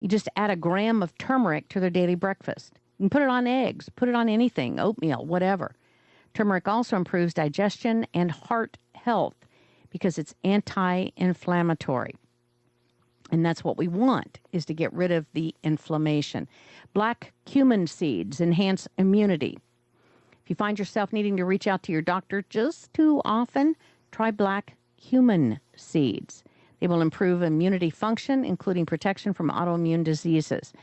You just add a gram of turmeric to their daily breakfast. You can put it on eggs, put it on anything, oatmeal, whatever. Turmeric also improves digestion and heart health because it's anti-inflammatory. And that's what we want, is to get rid of the inflammation. Black cumin seeds enhance immunity. If you find yourself needing to reach out to your doctor just too often, try black cumin seeds. They will improve immunity function, including protection from autoimmune diseases.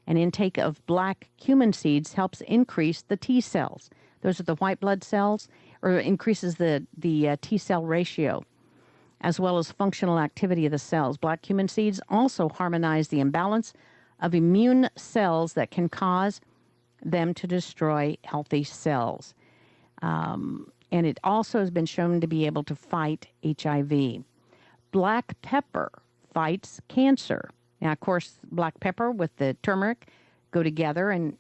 An intake of black cumin seeds helps increase the T cells. Those are the white blood cells, or increases the T cell ratio, as well as functional activity of the cells. Black cumin seeds also harmonize the imbalance of immune cells that can cause them to destroy healthy cells. And it also has been shown to be able to fight HIV. Black pepper fights cancer. Now, of course, black pepper with the turmeric go together and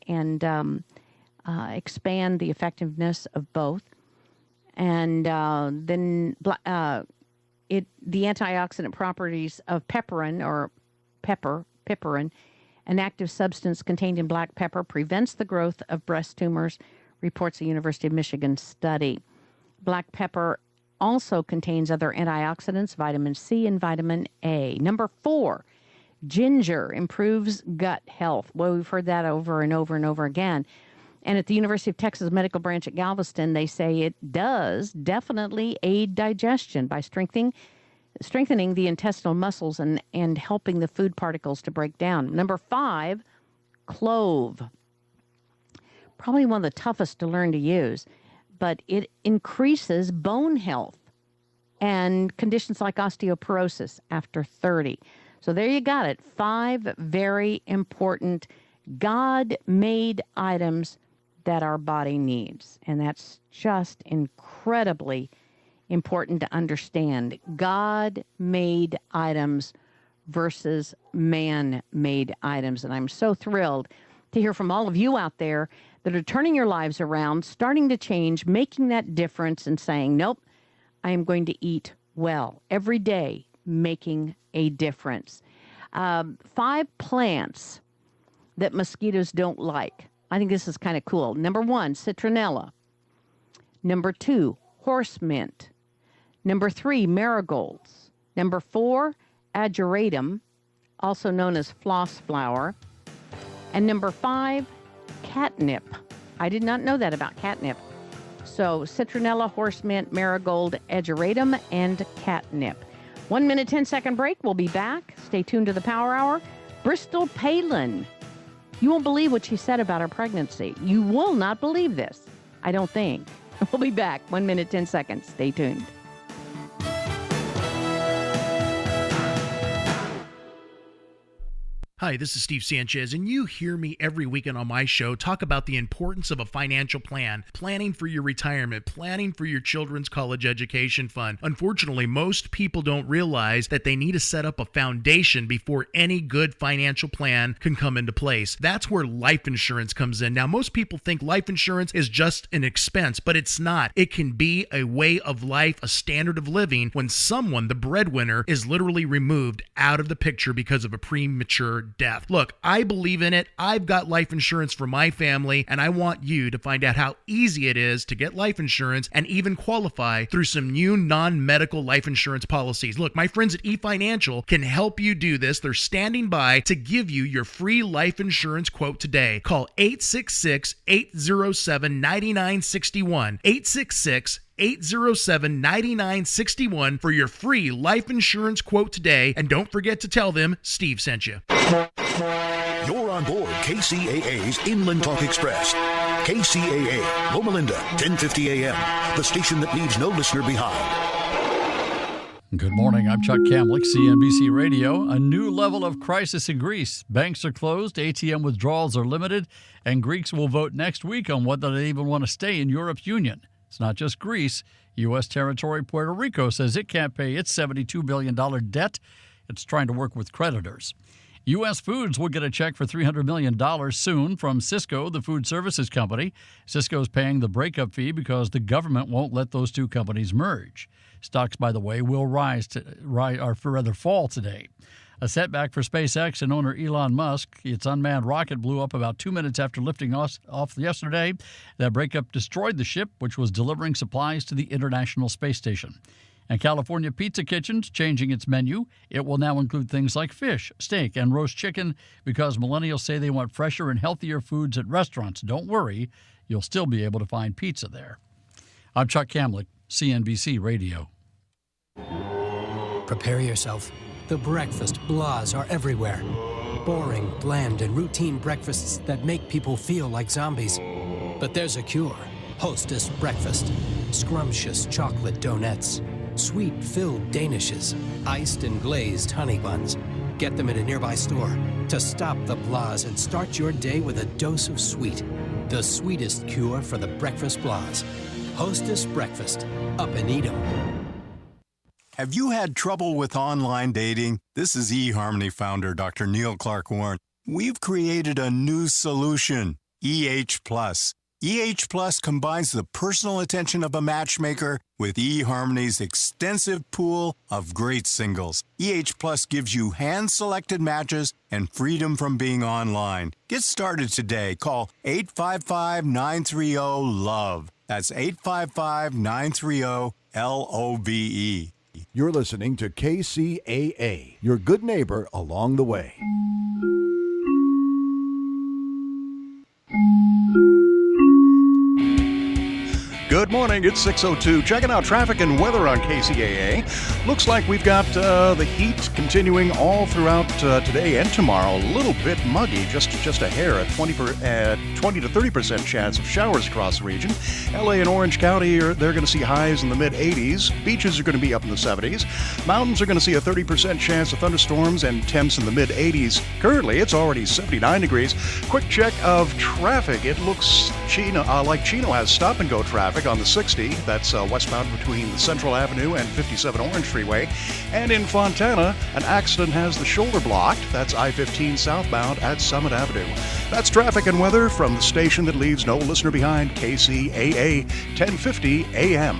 expand the effectiveness of both. And then the antioxidant properties of piperin, an active substance contained in black pepper, prevents the growth of breast tumors, reports a University of Michigan study. Black pepper also contains other antioxidants, vitamin C and vitamin A. Number 4, ginger improves gut health. Well, we've heard that over and over and over again. And at the University of Texas Medical Branch at Galveston, they say it does definitely aid digestion by strengthening the intestinal muscles and helping the food particles to break down. Number 5, clove. Probably one of the toughest to learn to use, but it increases bone health and conditions like osteoporosis after 30. So there you got it. 5 very important God-made items that our body needs. And that's just incredibly important to understand. God-made items versus man-made items. And I'm so thrilled to hear from all of you out there that are turning your lives around, starting to change, making that difference, and saying, nope, I am going to eat well every day, making a difference. 5 plants that mosquitoes don't like. I think this is kind of cool. Number 1, citronella. Number 2, horse mint. Number 3, marigolds. Number 4, ageratum, also known as floss flower. And number 5, catnip. I did not know that about catnip. So citronella, horse mint, marigold, ageratum, and catnip. 1 minute, 10-second break. We'll be back. Stay tuned to the Power Hour. Bristol Palin. You won't believe what she said about her pregnancy. You will not believe this, I don't think. We'll be back. 1 minute, 10 seconds. Stay tuned. Hi, this is Steve Sanchez, and you hear me every weekend on my show talk about the importance of a financial plan, planning for your retirement, planning for your children's college education fund. Unfortunately, most people don't realize that they need to set up a foundation before any good financial plan can come into place. That's where life insurance comes in. Now, most people think life insurance is just an expense, but it's not. It can be a way of life, a standard of living when someone, the breadwinner, is literally removed out of the picture because of a premature death. Look, I believe in it. I've got life insurance for my family, and I want you to find out how easy it is to get life insurance and even qualify through some new non-medical life insurance policies. Look, my friends at eFinancial can help you do this. They're standing by to give you your free life insurance quote today. Call 866-807-9961. 866-807-9961 for your free life insurance quote today. And don't forget to tell them Steve sent you. You're on board KCAA's Inland Talk Express. KCAA, Loma Linda, 1050 AM, the station that leaves no listener behind. Good morning. I'm Chuck Kamlick, CNBC Radio. A new level of crisis in Greece. Banks are closed, ATM withdrawals are limited, and Greeks will vote next week on whether they even want to stay in Europe's Union. It's not just Greece. U.S. territory Puerto Rico says it can't pay its $72 billion debt. It's trying to work with creditors. U.S. Foods will get a check for $300 million soon from Cisco, the food services company. Cisco's paying the breakup fee because the government won't let those two companies merge. Stocks, by the way, will fall today. A setback for SpaceX and owner Elon Musk. Its unmanned rocket blew up about 2 minutes after lifting off yesterday. That breakup destroyed the ship, which was delivering supplies to the International Space Station. And California Pizza Kitchen's changing its menu. It will now include things like fish, steak, and roast chicken because millennials say they want fresher and healthier foods at restaurants. Don't worry, you'll still be able to find pizza there. I'm Chuck Kamlick, CNBC Radio. Prepare yourself. The breakfast blahs are everywhere. Boring, bland, and routine breakfasts that make people feel like zombies. But there's a cure. Hostess breakfast. Scrumptious chocolate donuts. Sweet-filled danishes. Iced and glazed honey buns. Get them at a nearby store to stop the blahs and start your day with a dose of sweet. The sweetest cure for the breakfast blahs. Hostess breakfast. Up and eat 'em. Have you had trouble with online dating? This is eHarmony founder Dr. Neil Clark Warren. We've created a new solution, EH Plus. EH Plus combines the personal attention of a matchmaker with eHarmony's extensive pool of great singles. EH Plus gives you hand-selected matches and freedom from being online. Get started today. Call 855-930-LOVE. That's 855-930-LOVE. You're listening to KCAA, your good neighbor along the way. Good morning, it's 6:02. Checking out traffic and weather on KCAA. Looks like we've got the heat continuing all throughout today and tomorrow. A little bit muggy, just a hair, a 20 to 30% chance of showers across the region. LA and Orange County, they're going to see highs in the mid-80s. Beaches are going to be up in the 70s. Mountains are going to see a 30% chance of thunderstorms and temps in the mid-80s. Currently, it's already 79 degrees. Quick check of traffic. It looks like Chino has stop-and-go traffic on the 60, that's westbound between the Central Avenue and 57 Orange Freeway. And in Fontana, an accident has the shoulder blocked. That's I-15 southbound at Summit Avenue. That's traffic and weather from the station that leaves no listener behind, KCAA 1050 AM.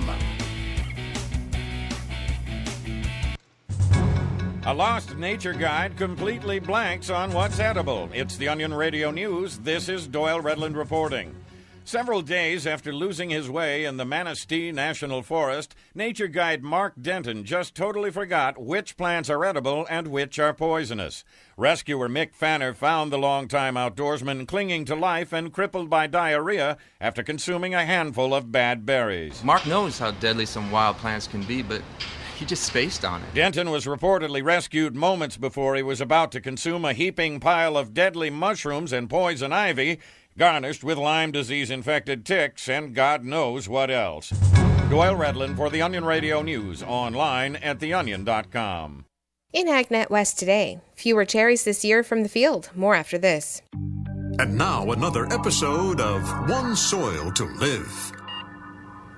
A lost nature guide completely blanks on what's edible. It's the Onion Radio News. This is Doyle Redland reporting. Several days after losing his way in the Manistee National Forest, nature guide Mark Denton just totally forgot which plants are edible and which are poisonous. Rescuer Mick Fanner found the longtime outdoorsman clinging to life and crippled by diarrhea after consuming a handful of bad berries. Mark knows how deadly some wild plants can be, but he just spaced on it. Denton was reportedly rescued moments before he was about to consume a heaping pile of deadly mushrooms and poison ivy, garnished with Lyme disease-infected ticks and God knows what else. Doyle Redland for the Onion Radio News, online at theonion.com. In AgNet West today, fewer cherries this year from the field. More after this. And now another episode of One Soil to Live.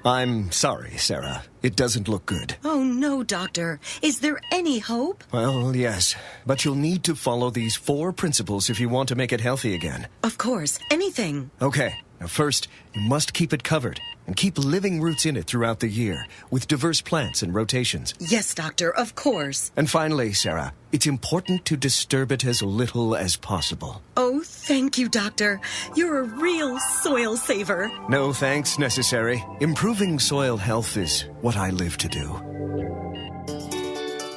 I'm sorry, Sarah. It doesn't look good. Oh, no, Doctor. Is there any hope? Well, yes. But you'll need to follow these 4 principles if you want to make it healthy again. Of course. Anything. Okay. Now, first, you must keep it covered and keep living roots in it throughout the year with diverse plants and rotations. Yes, Doctor. Of course. And finally, Sarah, it's important to disturb it as little as possible. Oh, thank you, Doctor. You're a real soil saver. No thanks necessary. Improving soil health is what I live to do.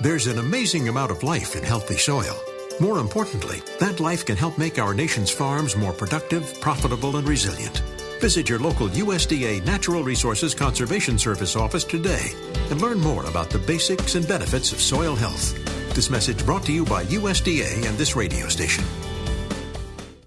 There's an amazing amount of life in healthy soil. More importantly, that life can help make our nation's farms more productive, profitable, and resilient. Visit your local USDA Natural Resources Conservation Service office today and learn more about the basics and benefits of soil health. This message brought to you by USDA and this radio station.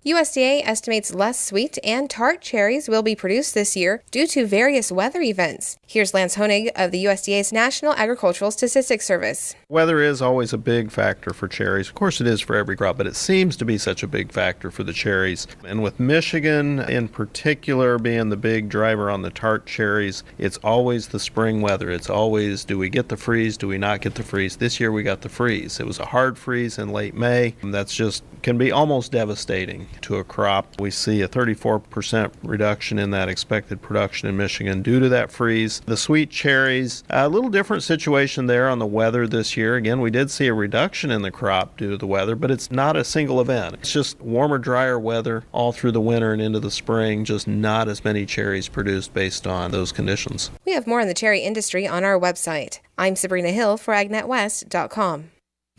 USDA estimates less sweet and tart cherries will be produced this year due to various weather events. Here's Lance Honig of the USDA's National Agricultural Statistics Service. Weather is always a big factor for cherries. Of course it is for every crop, but it seems to be such a big factor for the cherries. And with Michigan in particular being the big driver on the tart cherries, it's always the spring weather. It's always, do we get the freeze, do we not get the freeze? This year we got the freeze. It was a hard freeze in late May. That's just can be almost devastating. to a crop. We see a 34% reduction in that expected production in Michigan due to that freeze. The sweet cherries, a little different situation there on the weather this year. Again, we did see a reduction in the crop due to the weather, but it's not a single event. It's just warmer, drier weather all through the winter and into the spring, just not as many cherries produced based on those conditions. We have more on the cherry industry on our website. I'm Sabrina Hill for AgNetWest.com.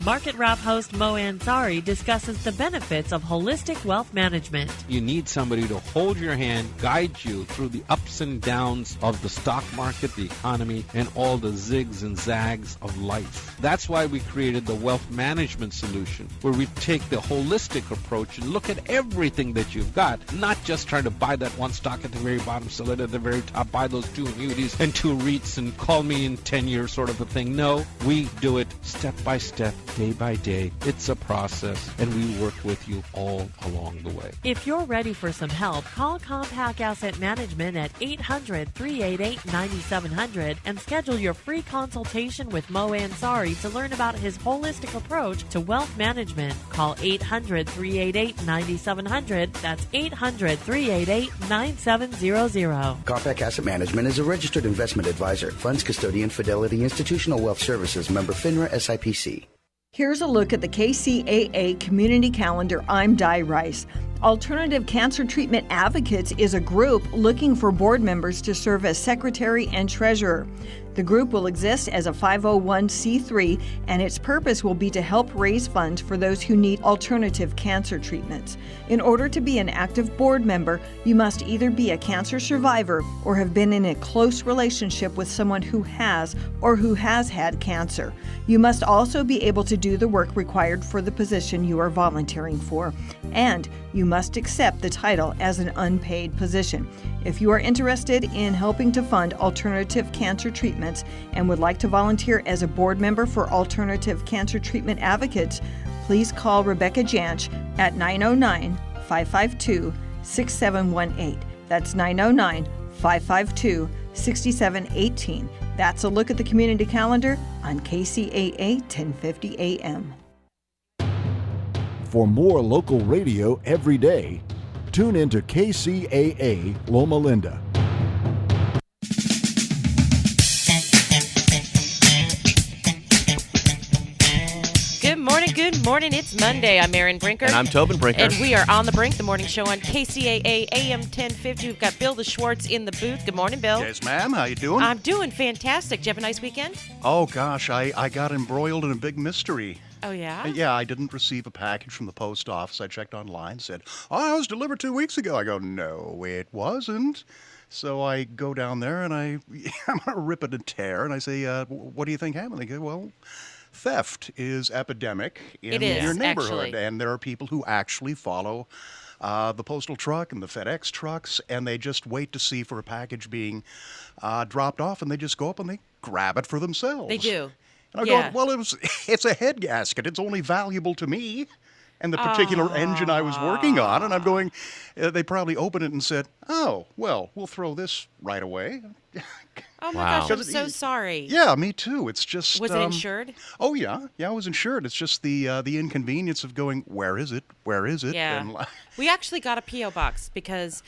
Market Wrap host Mo Ansari discusses the benefits of holistic wealth management. You need somebody to hold your hand, guide you through the ups and downs of the stock market, the economy, and all the zigs and zags of life. That's why we created the wealth management solution, where we take the holistic approach and look at everything that you've got, not just trying to buy that one stock at the very bottom, sell it at the very top, buy those 2 annuities and 2 REITs and call me in 10 years sort of a thing. No, we do it step by step, day by day. It's a process, and we work with you all along the way. If you're ready for some help, call Compact Asset Management at 800-388-9700 and schedule your free consultation with Mo Ansari to learn about his holistic approach to wealth management. Call 800-388-9700. That's 800-388-9700. Compact Asset Management is a registered investment advisor. Funds custodian, Fidelity Institutional Wealth Services, member FINRA SIPC. Here's a look at the Kcaa Community Calendar. I'm Di Rice. Alternative Cancer Treatment Advocates is a group looking for board members to serve as secretary and treasurer. The group will exist as a 501c3, and its purpose will be to help raise funds for those who need alternative cancer treatments. In order to be an active board member, you must either be a cancer survivor or have been in a close relationship with someone who has or who has had cancer. You must also be able to do the work required for the position you are volunteering for, and you must accept the title as an unpaid position. If you are interested in helping to fund alternative cancer treatments and would like to volunteer as a board member for Alternative Cancer Treatment Advocates, please call Rebecca Janch at 909-552-6718. That's 909-552-6718. That's a look at the community calendar on KCAA 1050 AM. For more local radio every day, tune into KCAA Loma Linda. Good morning. It's Monday. I'm Erin Brinker. And I'm Tobin Brinker. And we are on the Brink, the morning show on KCAA AM 1050. We've got Bill the Schwartz in the booth. Good morning, Bill. Yes, ma'am. How you doing? I'm doing fantastic. Did you have a nice weekend? Oh, gosh. I got embroiled in a big mystery. Oh, yeah? Yeah, I didn't receive a package from the post office. I checked online, said, oh, it was delivered 2 weeks ago. I go, no, it wasn't. So I go down there, and I'm going to rip it and tear, and I say, what do you think happened? They go, well, theft is epidemic in your neighborhood, actually. And there are people who actually follow the postal truck and the FedEx trucks, and they just wait to see for a package being dropped off, and they just go up and they grab it for themselves. They do. And I go, well, it's a head gasket. It's only valuable to me and the particular engine I was working on. And I'm going, they probably opened it and said, oh, well, we'll throw this right away. Oh, my gosh, I'm so sorry. Yeah, me too. It's just... Was it insured? Oh, yeah. Yeah, it was insured. It's just the inconvenience of going, where is it? Where is it? Yeah. And we actually got a P.O. box because...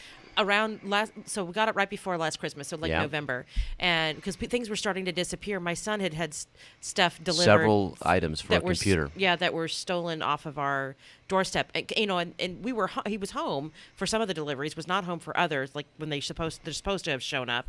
so we got it right before last Christmas, so November, and because things were starting to disappear, my son had stuff delivered, several items for a computer, that were stolen off of our doorstep, and we were he was home for some of the deliveries, was not home for others, like when they're supposed to have shown up,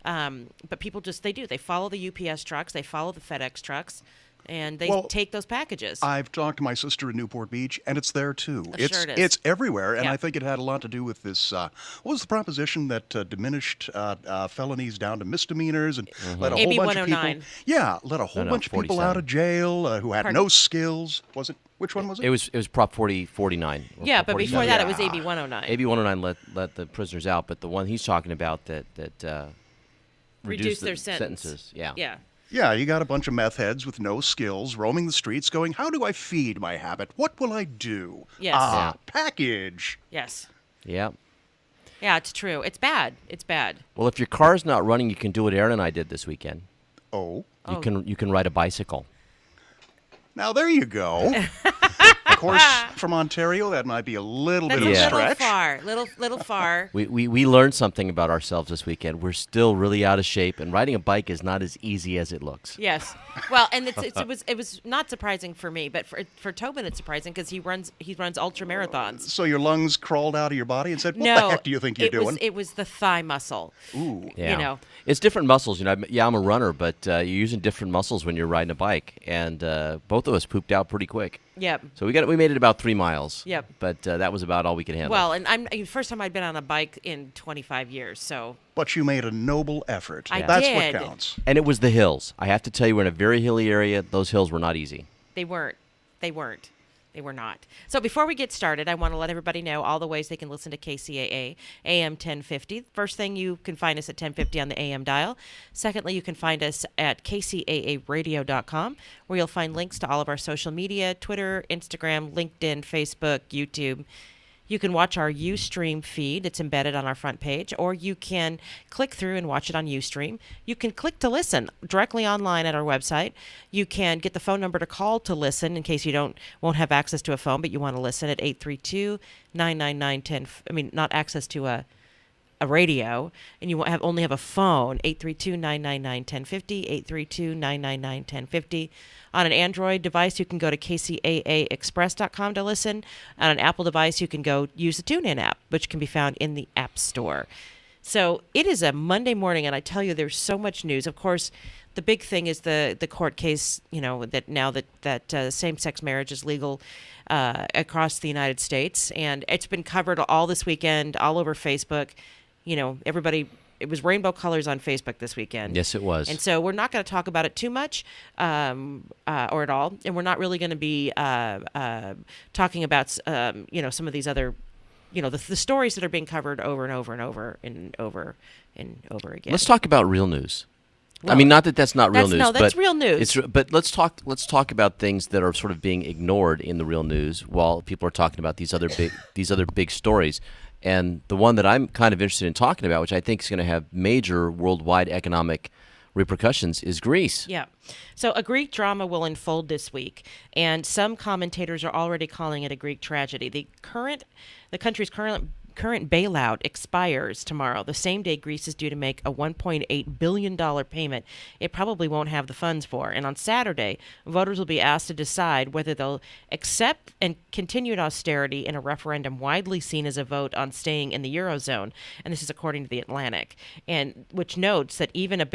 but people they follow the UPS trucks, they follow the FedEx trucks. And they take those packages. I've talked to my sister in Newport Beach, and it's there too. Sure it is. It's everywhere, and I think it had a lot to do with this. What was the proposition that diminished felonies down to misdemeanors and let a whole bunch of people? Yeah, let a whole bunch of people out of jail who had no skills. Was it? Which one was it? It was Prop 4049. Yeah, but before that it was AB 109. AB 109 let the prisoners out, but the one he's talking about that reduced their sentences. Yeah. Yeah. Yeah, you got a bunch of meth heads with no skills roaming the streets going, how do I feed my habit? What will I do? Yes. Package. Yes. Yeah. Yeah, it's true. It's bad. It's bad. Well, if your car's not running, you can do what Aaron and I did this weekend. Oh? You can ride a bicycle. Now, there you go. Of course, from Ontario, that might be a little bit of a stretch. Little far. We learned something about ourselves this weekend. We're still really out of shape, and riding a bike is not as easy as it looks. Yes. Well, and it was not surprising for me, but for Tobin it's surprising because he runs ultra marathons. So your lungs crawled out of your body and said, "What the heck do you think you're doing?" It was the thigh muscle. Ooh. Yeah. You know. It's different muscles. I'm a runner, but you're using different muscles when you're riding a bike, and both of us pooped out pretty quick. Yep. So we made it about 3 miles. Yep. But that was about all we could handle. Well, and first time I'd been on a bike in 25 years, so. But you made a noble effort. I That's did. what counts. And it was the hills. I have to tell you, we're in a very hilly area. Those hills were not easy. They weren't. They were not. So before we get started, I want to let everybody know all the ways they can listen to KCAA AM 1050. First thing, you can find us at 1050 on the AM dial. Secondly, you can find us at kcaaradio.com, where you'll find links to all of our social media, Twitter, Instagram, LinkedIn, Facebook, YouTube. You can watch our Ustream feed. It's embedded on our front page, or you can click through and watch it on Ustream. You can click to listen directly online at our website. You can get the phone number to call to listen in case you won't have access to a phone, but you want to listen at 832-999-10. I mean, not access to a radio, and you only have a phone, 832-999-1050, 832-999-1050. On an Android device, you can go to kcaaexpress.com to listen. On an Apple device, you can go use the TuneIn app, which can be found in the App Store. So it is a Monday morning, and I tell you, there's so much news. Of course, the big thing is the court case, that now that same-sex marriage is legal across the United States, and it's been covered all this weekend, all over Facebook. Everybody, it was rainbow colors on Facebook this weekend. Yes, it was. And so we're not going to talk about it too much or at all. And we're not really going to be talking about, some of these other, the stories that are being covered over and over and over and over and over again. Let's talk about real news. Well, I mean, not that that's not real news. No, that's real news. But let's talk about things that are sort of being ignored in the real news while people are talking about these other big stories. And the one that I'm kind of interested in talking about, which I think is going to have major worldwide economic repercussions, is Greece. Yeah. So a Greek drama will unfold this week, and some commentators are already calling it a Greek tragedy. The country's current bailout expires tomorrow, the same day Greece is due to make a $1.8 billion payment it probably won't have the funds for. And on Saturday, voters will be asked to decide whether they'll accept and continued austerity in a referendum widely seen as a vote on staying in the Eurozone. And this is according to The Atlantic, and which notes that even if a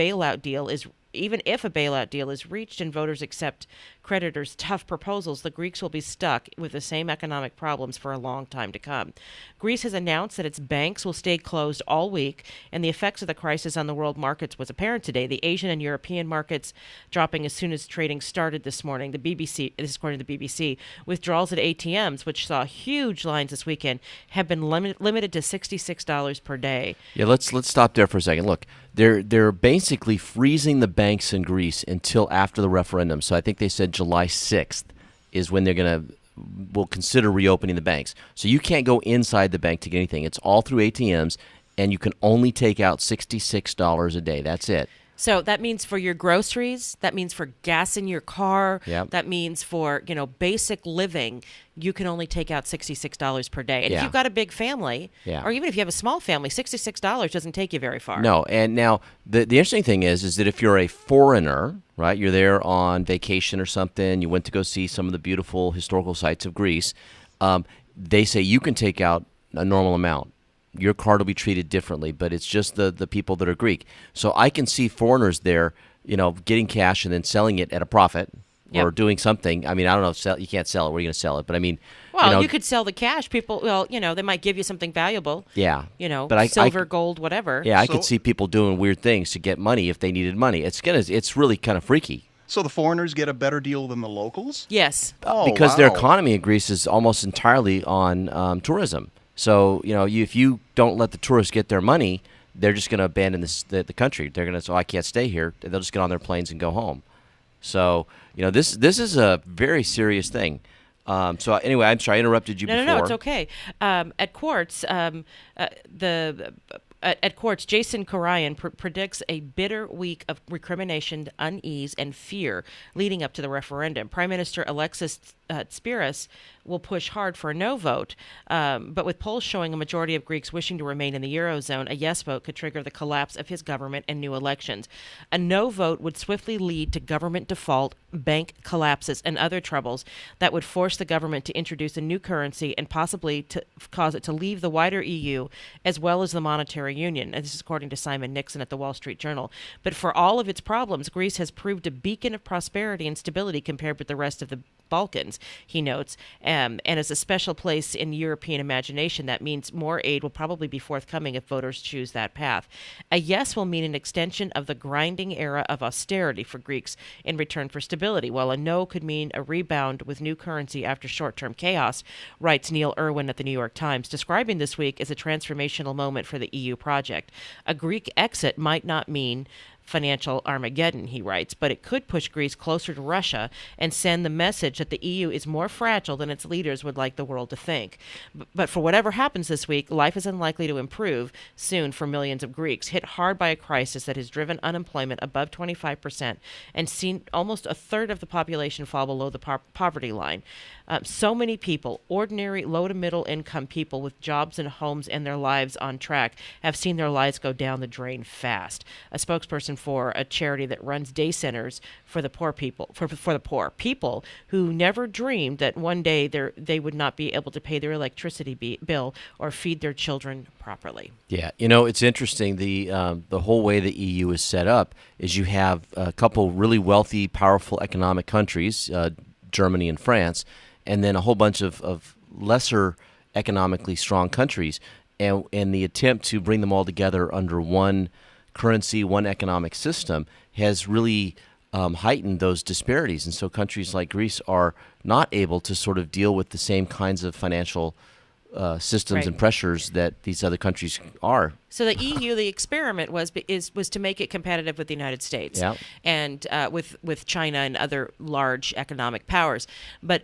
bailout deal is reached and voters accept creditors' tough proposals, the Greeks will be stuck with the same economic problems for a long time to come. Greece has announced that its banks will stay closed all week, and the effects of the crisis on the world markets was apparent today. The Asian and European markets dropping as soon as trading started this morning. This is according to the BBC. Withdrawals at ATMs, which saw huge lines this weekend, have been limited to $66 per day. Yeah, let's stop there for a second. Look, they're basically freezing the banks in Greece until after the referendum. So I think they said July 6th is when will consider reopening the banks. So you can't go inside the bank to get anything. It's all through ATMs, and you can only take out $66 a day. That's it. So that means for your groceries, that means for gas in your car, that means for, basic living, you can only take out $66 per day. And if you've got a big family, or even if you have a small family, $66 doesn't take you very far. No, and now the interesting thing is that if you're a foreigner, right, you're there on vacation or something, you went to go see some of the beautiful historical sites of Greece, they say you can take out a normal amount. Your card will be treated differently, but it's just the people that are Greek. So I can see foreigners there, getting cash and then selling it at a profit or doing something. I mean, I don't know if you can't sell it. Where are you going to sell it? But I mean, well, you could sell the cash. People, they might give you something valuable. Yeah. But silver, gold, whatever. Yeah, I could see people doing weird things to get money if they needed money. It's really kind of freaky. So the foreigners get a better deal than the locals? Yes. Because their economy in Greece is almost entirely on tourism. So, if you don't let the tourists get their money, they're just going to abandon the country. They're going to say, I can't stay here. They'll just get on their planes and go home. So, this is a very serious thing. So anyway, I'm sorry, I interrupted you before. No, it's okay. At Quartz, At Quartz, Jason Karayan predicts a bitter week of recrimination, unease, and fear leading up to the referendum. Prime Minister Alexis Spiros will push hard for a no vote. But with polls showing a majority of Greeks wishing to remain in the Eurozone, a yes vote could trigger the collapse of his government and new elections. A no vote would swiftly lead to government default, bank collapses, and other troubles that would force the government to introduce a new currency and possibly to cause it to leave the wider EU as well as the monetary union. And this is according to Simon Nixon at the Wall Street Journal. But for all of its problems, Greece has proved a beacon of prosperity and stability compared with the rest of the Balkans, he notes, and as a special place in European imagination, that means more aid will probably be forthcoming if voters choose that path. A yes will mean an extension of the grinding era of austerity for Greeks in return for stability, while a no could mean a rebound with new currency after short-term chaos, writes Neil Irwin at the New York Times, describing this week as a transformational moment for the EU project. A Greek exit might not mean financial Armageddon, he writes, but it could push Greece closer to Russia and send the message that the EU is more fragile than its leaders would like the world to think. But for whatever happens this week, life is unlikely to improve soon for millions of Greeks, hit hard by a crisis that has driven unemployment above 25% and seen almost a third of the population fall below the poverty line. So many people, ordinary low to middle income people with jobs and homes and their lives on track, have seen their lives go down the drain fast. A spokesperson for a charity that runs day centers for the poor people, for the poor people who never dreamed that one day they would not be able to pay their electricity bill or feed their children properly. Yeah, it's interesting. The whole way the EU is set up is you have a couple really wealthy, powerful economic countries, Germany and France, and then a whole bunch of lesser economically strong countries, and the attempt to bring them all together under one currency, one economic system has really heightened those disparities. And so countries like Greece are not able to sort of deal with the same kinds of financial systems and pressures that these other countries are. So the EU, the experiment was to make it competitive with the United States and with China and other large economic powers. But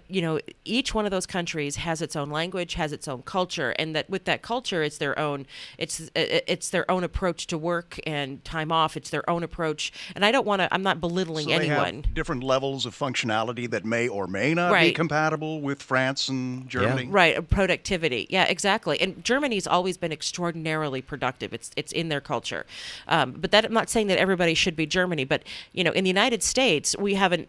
each one of those countries has its own language, has its own culture, and that with that culture, it's their own approach to work and time off. It's their own approach, and I'm not belittling anyone. They have different levels of functionality that may or may not be compatible with France and Germany. Yeah. Right, productivity. Yeah, exactly. And Germany's always been extraordinarily productive. It's in their culture. But that I'm not saying that everybody should be Germany, but in the United States, we have an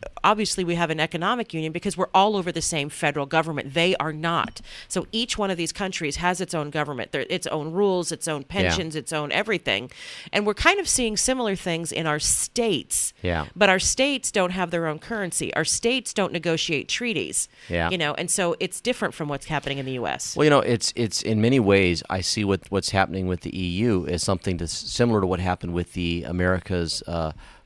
economic union because we're all over the same federal government. They are not. So each one of these countries has its own government, its own rules, its own pensions, its own everything. And we're kind of seeing similar things in our states. Yeah. But our states don't have their own currency. Our states don't negotiate treaties. Yeah. And so it's different from what's happening in the U.S. Well, it's in many ways I see what's happening with the EU is something that's similar to what happened with the America's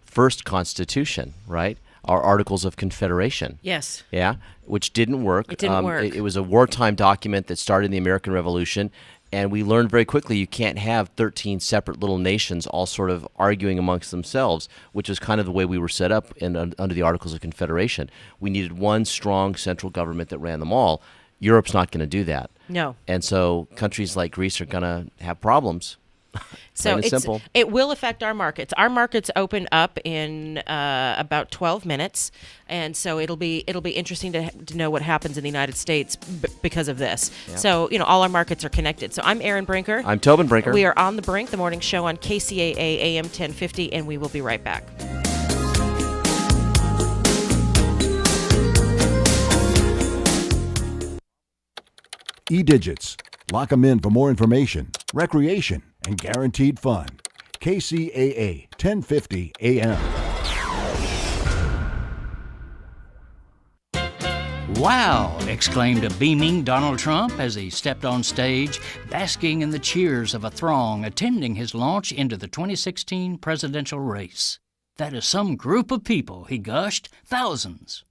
first Constitution, right? Our Articles of Confederation. Yes. Yeah, which didn't work. It didn't work. It was a wartime document that started in the American Revolution, and we learned very quickly you can't have 13 separate little nations all sort of arguing amongst themselves, which is kind of the way we were set up under the Articles of Confederation. We needed one strong central government that ran them all. Europe's not going to do that. No. And so countries like Greece are going to have problems. So simple. It will affect our markets. Our markets open up in about 12 minutes, and so it'll be interesting to know what happens in the United States because of this. Yeah. So all our markets are connected. So I'm Aaron Brinker. I'm Tobin Brinker. We are on the Brink, the morning show on KCAA AM 1050, and we will be right back. E-Digits. Lock them in for more information, recreation, and guaranteed fun. KCAA 1050 AM. Wow! Exclaimed a beaming Donald Trump as he stepped on stage, basking in the cheers of a throng attending his launch into the 2016 presidential race. That is some group of people, he gushed, thousands.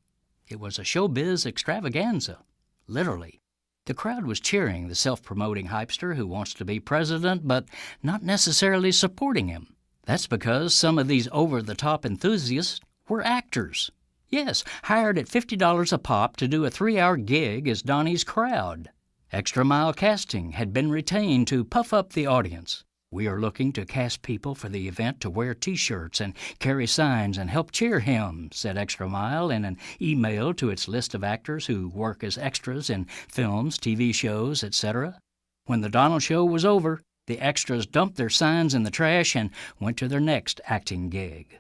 It was a showbiz extravaganza, literally. The crowd was cheering the self-promoting hypester who wants to be president, but not necessarily supporting him. That's because some of these over-the-top enthusiasts were actors. Yes, hired at $50 a pop to do a 3-hour gig as Donnie's crowd. Extra mile casting had been retained to puff up the audience. We are looking to cast people for the event to wear T-shirts and carry signs and help cheer him, said Extra Mile in an email to its list of actors who work as extras in films, TV shows, etc. When the Donald Show was over, the extras dumped their signs in the trash and went to their next acting gig.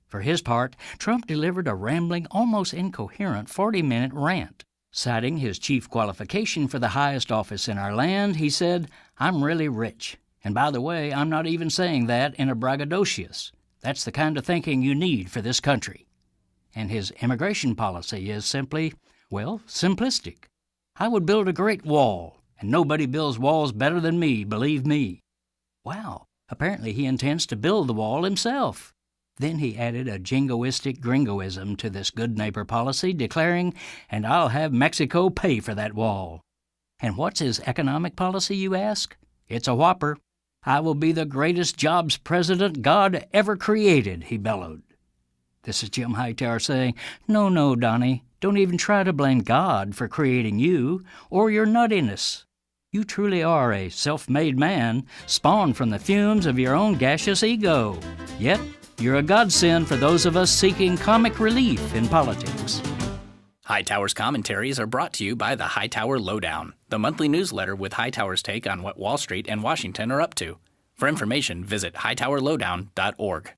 For his part, Trump delivered a rambling, almost incoherent 40-minute rant. Citing his chief qualification for the highest office in our land, he said, "I'm really rich. And by the way, I'm not even saying that in a braggadocious. That's the kind of thinking you need for this country." And his immigration policy is simply, well, simplistic. "I would build a great wall, and nobody builds walls better than me, believe me." Wow, apparently he intends to build the wall himself. Then he added a jingoistic gringoism to this good neighbor policy, declaring, "And I'll have Mexico pay for that wall." And what's his economic policy, you ask? It's a whopper. "I will be the greatest jobs president God ever created," he bellowed. This is Jim Hightower saying, No, Donnie, don't even try to blame God for creating you or your nuttiness. You truly are a self-made man, spawned from the fumes of your own gaseous ego. Yet, you're a godsend for those of us seeking comic relief in politics. Hightower's commentaries are brought to you by the Hightower Lowdown, the monthly newsletter with Hightower's take on what Wall Street and Washington are up to. For information, visit hightowerlowdown.org.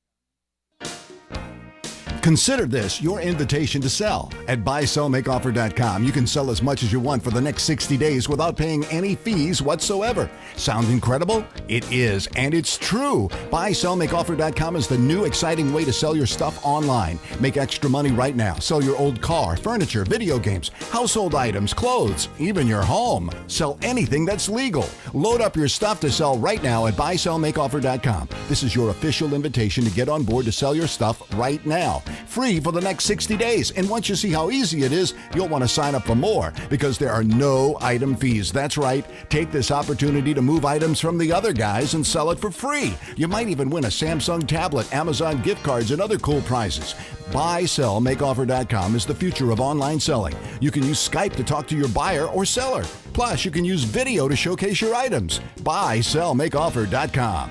Consider this your invitation to sell. At buysellmakeoffer.com, you can sell as much as you want for the next 60 days without paying any fees whatsoever. Sound incredible? It is, and it's true. Buysellmakeoffer.com is the new exciting way to sell your stuff online. Make extra money right now. Sell your old car, furniture, video games, household items, clothes, even your home. Sell anything that's legal. Load up your stuff to sell right now at buysellmakeoffer.com. This is your official invitation to get on board to sell your stuff right now. Free for the next 60 days. And once you see how easy it is, you'll want to sign up for more because there are no item fees. That's right. Take this opportunity to move items from the other guys and sell it for free. You might even win a Samsung tablet, Amazon gift cards, and other cool prizes. BuySellMakeOffer.com is the future of online selling. You can use Skype to talk to your buyer or seller. Plus, you can use video to showcase your items. BuySellMakeOffer.com.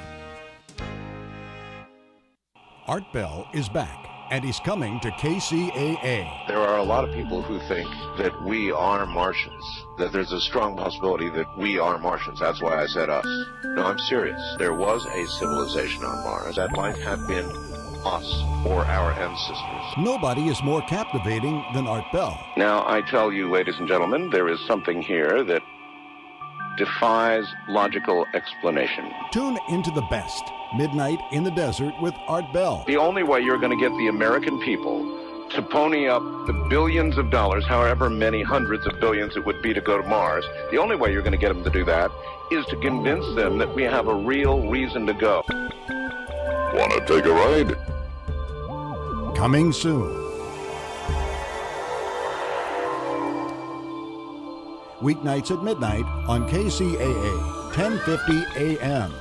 Art Bell is back, and he's coming to KCAA. There are a lot of people who think that we are Martians, that there's a strong possibility that we are Martians. That's why I said us. No, I'm serious. There was a civilization on Mars. That life had been us or our ancestors. Nobody is more captivating than Art Bell. Now, I tell you, ladies and gentlemen, there is something here that defies logical explanation. Tune into the best. Midnight in the Desert with Art Bell. The only way you're going to get the American people to pony up the billions of dollars, however many hundreds of billions it would be to go to Mars, the only way you're going to get them to do that is to convince them that we have a real reason to go. Want to take a ride? Coming soon. Weeknights at midnight on KCAA, 1050 AM.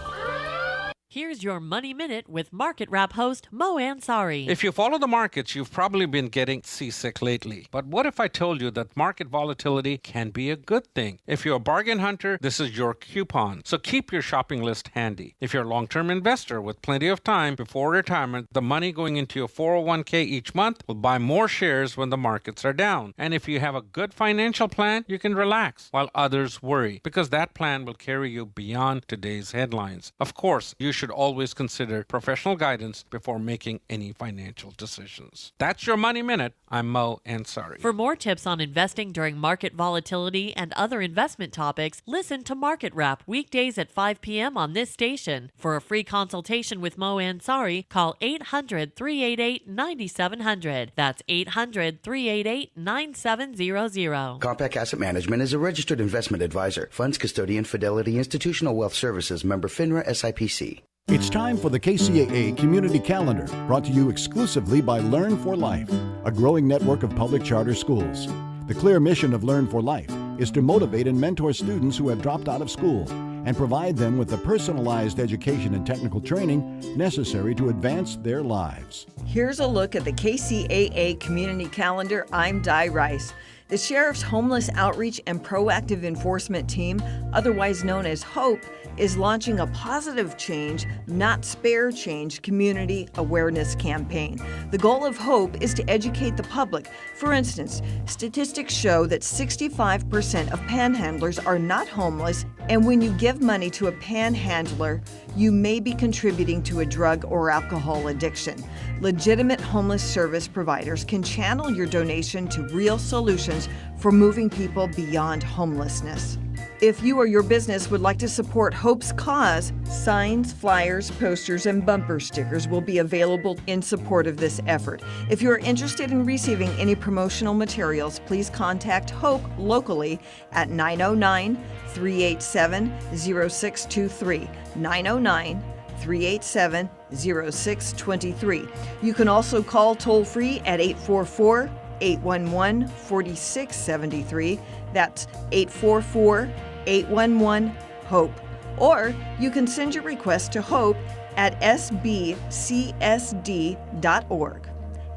Here's your Money Minute with Market Wrap host Mo Ansari. If you follow the markets, you've probably been getting seasick lately. But what if I told you that market volatility can be a good thing? If you're a bargain hunter, this is your coupon. So keep your shopping list handy. If you're a long-term investor with plenty of time before retirement, the money going into your 401k each month will buy more shares when the markets are down. And if you have a good financial plan, you can relax while others worry, because that plan will carry you beyond today's headlines. Of course, you should always consider professional guidance before making any financial decisions. That's your Money Minute. I'm Mo Ansari. For more tips on investing during market volatility and other investment topics, listen to Market Wrap weekdays at 5 p.m. on this station. For a free consultation with Mo Ansari, call 800-388-9700. That's 800-388-9700. Compact Asset Management is a registered investment advisor. Funds custodian, Fidelity Institutional Wealth Services, member FINRA SIPC. It's time for the KCAA Community Calendar, brought to you exclusively by Learn for Life, a growing network of public charter schools. The clear mission of Learn for Life is to motivate and mentor students who have dropped out of school and provide them with the personalized education and technical training necessary to advance their lives. Here's a look at the KCAA Community Calendar. I'm Di Rice. The Sheriff's Homeless Outreach and Proactive Enforcement Team, otherwise known as HOPE, is launching a Positive Change, Not Spare Change community awareness campaign. The goal of HOPE is to educate the public. For instance, statistics show that 65% of panhandlers are not homeless, and when you give money to a panhandler, you may be contributing to a drug or alcohol addiction. Legitimate homeless service providers can channel your donation to real solutions for moving people beyond homelessness. If you or your business would like to support Hope's cause, signs, flyers, posters, and bumper stickers will be available in support of this effort. If you are interested in receiving any promotional materials, please contact Hope locally at 909-387-0623. 909-387-0623. You can also call toll-free at 844-811-4673. That's 844-811-HOPE. Or you can send your request to hope at sbcsd.org.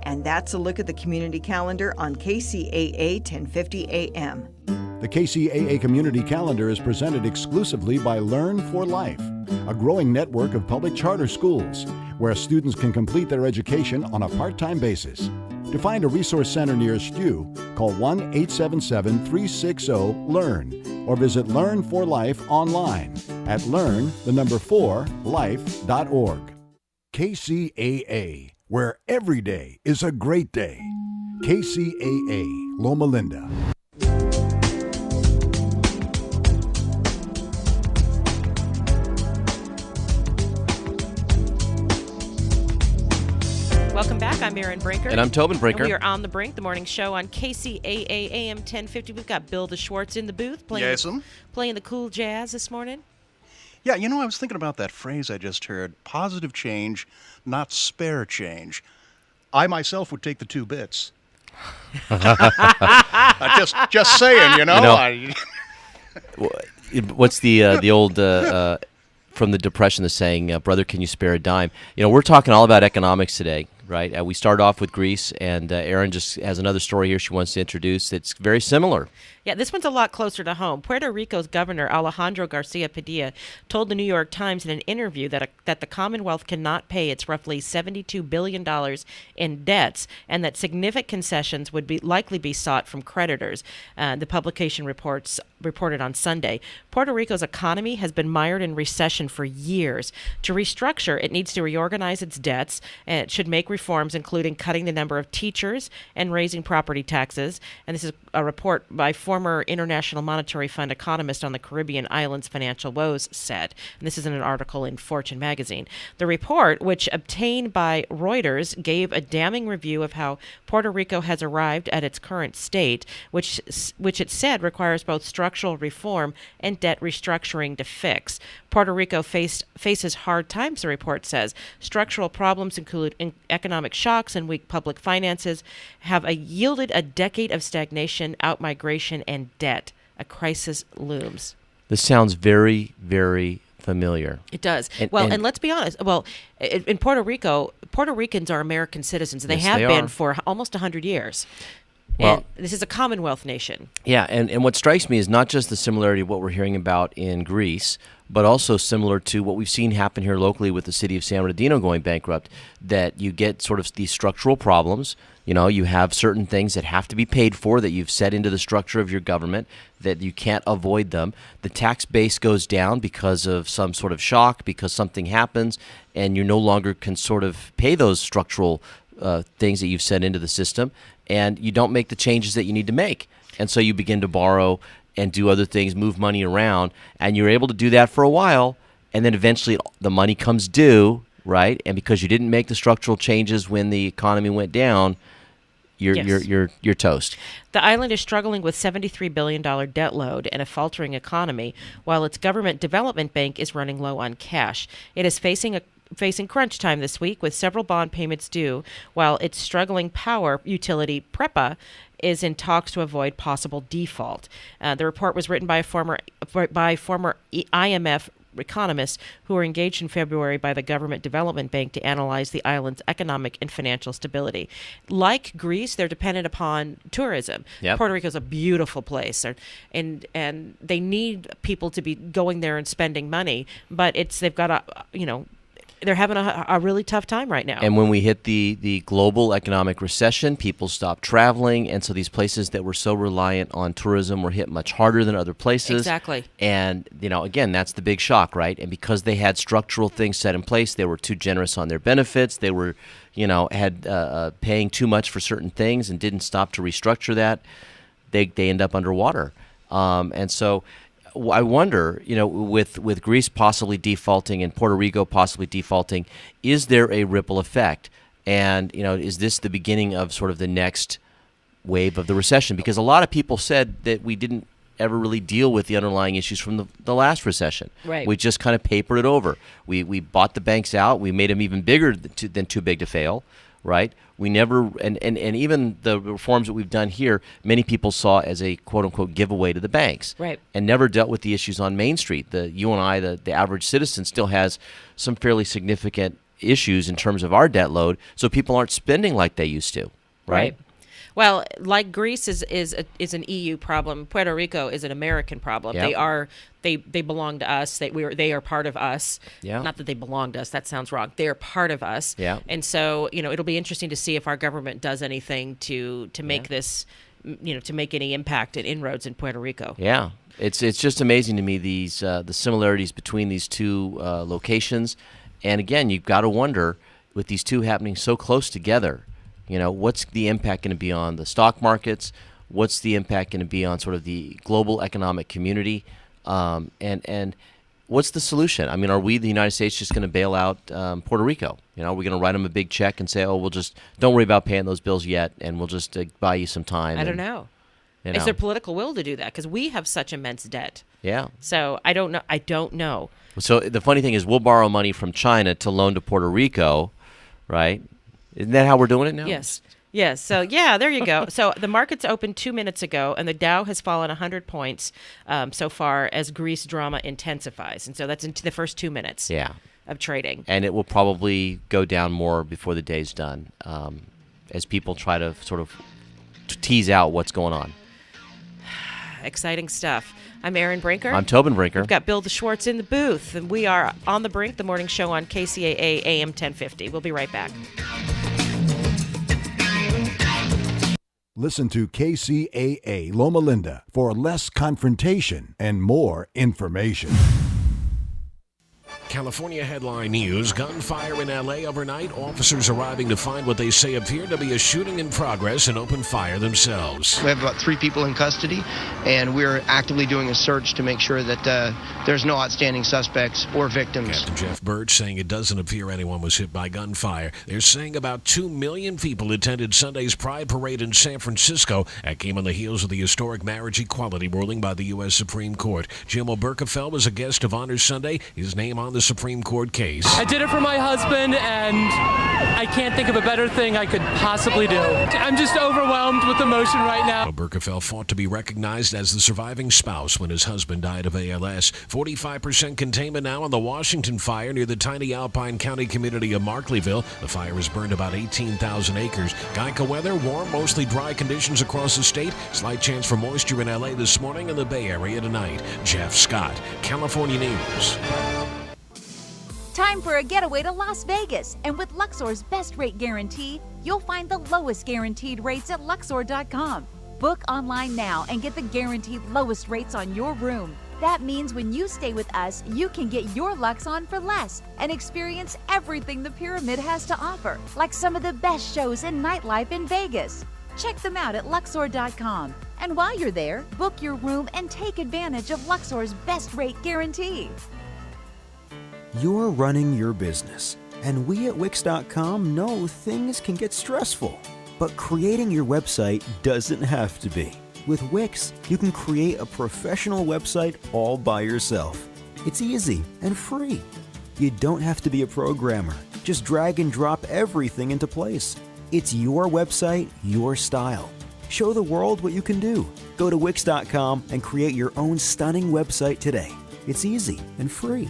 And that's a look at the community calendar on KCAA 1050 AM. The KCAA Community Calendar is presented exclusively by Learn for Life, a growing network of public charter schools where students can complete their education on a part-time basis. To find a resource center nearest you, call 1-877-360-LEARN or visit Learn for Life online at learn4life.org. KCAA, where every day is a great day. KCAA, Loma Linda. Welcome back. I'm Erin Brinker. And I'm Tobin Brinker. And we are on the Brink, the morning show on KCAA AM 1050. We've got Bill DeSchwartz in the booth playing the cool jazz this morning. Yeah, you know, I was thinking about that phrase I just heard, positive change, not spare change. I myself would take the 2 bits. just saying, you know. What's the old from the Depression, the saying, brother, can you spare a dime? You know, we're talking all about economics today, right? We started off with Greece, and Erin just has another story here she wants to introduce that's very similar. Yeah, this one's a lot closer to home. Puerto Rico's governor, Alejandro Garcia Padilla, told the New York Times in an interview that the Commonwealth cannot pay its roughly $72 billion in debts and that significant concessions would likely be sought from creditors. The publication reported on Sunday. Puerto Rico's economy has been mired in recession for years. To restructure, it needs to reorganize its debts, and it should make reforms including cutting the number of teachers and raising property taxes. And this is a report by former International Monetary Fund economist on the Caribbean islands' financial woes said. And this is in an article in Fortune magazine. The report, which obtained by Reuters, gave a damning review of how Puerto Rico has arrived at its current state, which it said requires both structural reform and debt restructuring to fix. Puerto Rico faces hard times, the report says. Structural problems include economic shocks and weak public finances have yielded a decade of stagnation, outmigration, and debt. A crisis looms. This sounds very, very familiar. It does. And let's be honest. Well, in Puerto Rico, Puerto Ricans are American citizens. They have been for almost 100 years. Well, and this is a Commonwealth nation. Yeah, and what strikes me is not just the similarity of what we're hearing about in Greece, but also similar to what we've seen happen here locally with the city of San Bernardino going bankrupt, that you get sort of these structural problems. You know, you have certain things that have to be paid for that you've set into the structure of your government, that you can't avoid them. The tax base goes down because of some sort of shock, because something happens, and you no longer can sort of pay those structural things that you've set into the system, and you don't make the changes that you need to make. And so you begin to borrow and do other things, move money around, and you're able to do that for a while, and then eventually the money comes due, right? And because you didn't make the structural changes when the economy went down, you're toast. The island is struggling with $73 billion debt load and a faltering economy, while its government development bank is running low on cash. It is facing crunch time this week with several bond payments due, while its struggling power utility, PREPA, is in talks to avoid possible default. The report was written by former IMF economists who were engaged in February by the Government Development Bank to analyze the island's economic and financial stability. Like Greece, they're dependent upon tourism. Yep. Puerto Rico is a beautiful place, and they need people to be going there and spending money, but they've got they're having a really tough time right now. And when we hit the global economic recession, people stopped traveling, and so these places that were so reliant on tourism were hit much harder than other places. Exactly. And, again, that's the big shock, right? And because they had structural things set in place, they were too generous on their benefits. They were, had paying too much for certain things and didn't stop to restructure that. They end up underwater. And so I wonder, with Greece possibly defaulting and Puerto Rico possibly defaulting, is there a ripple effect? And, is this the beginning of sort of the next wave of the recession? Because a lot of people said that we didn't ever really deal with the underlying issues from the last recession. Right. We just kind of papered it over. We bought the banks out. We made them even bigger than too big to fail, right? We never, and even the reforms that we've done here, many people saw as a quote-unquote giveaway to the banks. Right. And never dealt with the issues on Main Street. You and I, the average citizen, still has some fairly significant issues in terms of our debt load, so people aren't spending like they used to, right? Well, like Greece is an EU problem, Puerto Rico is an American problem. Yep. They belong to us. They are part of us. Yeah. Not that they belong to us. That sounds wrong. They are part of us. Yeah. And so it'll be interesting to see if our government does anything to make this, to make any impact and inroads in Puerto Rico. Yeah. It's just amazing to me the similarities between these two locations, and again, you've got to wonder, with these two happening so close together, what's the impact going to be on the stock markets? What's the impact going to be on sort of the global economic community? And what's the solution? I mean, are we, the United States, just going to bail out Puerto Rico? Are we going to write them a big check and say, we'll just don't worry about paying those bills yet, and we'll just buy you some time? I don't know. Is there political will to do that? Because we have such immense debt. Yeah. So I don't know. So the funny thing is, we'll borrow money from China to loan to Puerto Rico, right? Isn't that how we're doing it now? Yes. So, there you go. So the markets opened 2 minutes ago, and the Dow has fallen 100 points so far as Greece drama intensifies. And so that's into the first 2 minutes of trading. And it will probably go down more before the day's done as people try to sort of tease out what's going on. Exciting stuff. I'm Erin Brinker. I'm Tobin Brinker. We've got Bill DeSchwartz in the booth, and we are On the Brink, the morning show on KCAA AM 1050. We'll be right back. Listen to KCAA Loma Linda for less confrontation and more information. California headline news: gunfire in L.A. overnight. Officers arriving to find what they say appeared to be a shooting in progress and opened fire themselves. We have about 3 people in custody, and we're actively doing a search to make sure that there's no outstanding suspects or victims. Captain Jeff Birch saying it doesn't appear anyone was hit by gunfire. They're saying about 2 million people attended Sunday's Pride Parade in San Francisco. That came on the heels of the historic marriage equality ruling by the U.S. Supreme Court. Jim Oberkefell was a guest of honor Sunday. His name on the Supreme Court case. I did it for my husband, and I can't think of a better thing I could possibly do. I'm just overwhelmed with emotion right now. Oberkefell fought to be recognized as the surviving spouse when his husband died of ALS. 45% containment now on the Washington fire near the tiny Alpine County community of Markleeville. The fire has burned about 18,000 acres. Geico weather: warm, mostly dry conditions across the state. Slight chance for moisture in LA this morning and the Bay Area tonight. Jeff Scott, California News. Time for a getaway to Las Vegas. And with Luxor's best rate guarantee, you'll find the lowest guaranteed rates at Luxor.com. Book online now and get the guaranteed lowest rates on your room. That means when you stay with us, you can get your Lux on for less and experience everything the Pyramid has to offer, like some of the best shows and nightlife in Vegas. Check them out at Luxor.com. And while you're there, book your room and take advantage of Luxor's best rate guarantee. You're running your business, and we at Wix.com know things can get stressful. But creating your website doesn't have to be. With Wix, you can create a professional website all by yourself. It's easy and free. You don't have to be a programmer. Just drag and drop everything into place. It's your website, your style. Show the world what you can do. Go to Wix.com and create your own stunning website today. It's easy and free.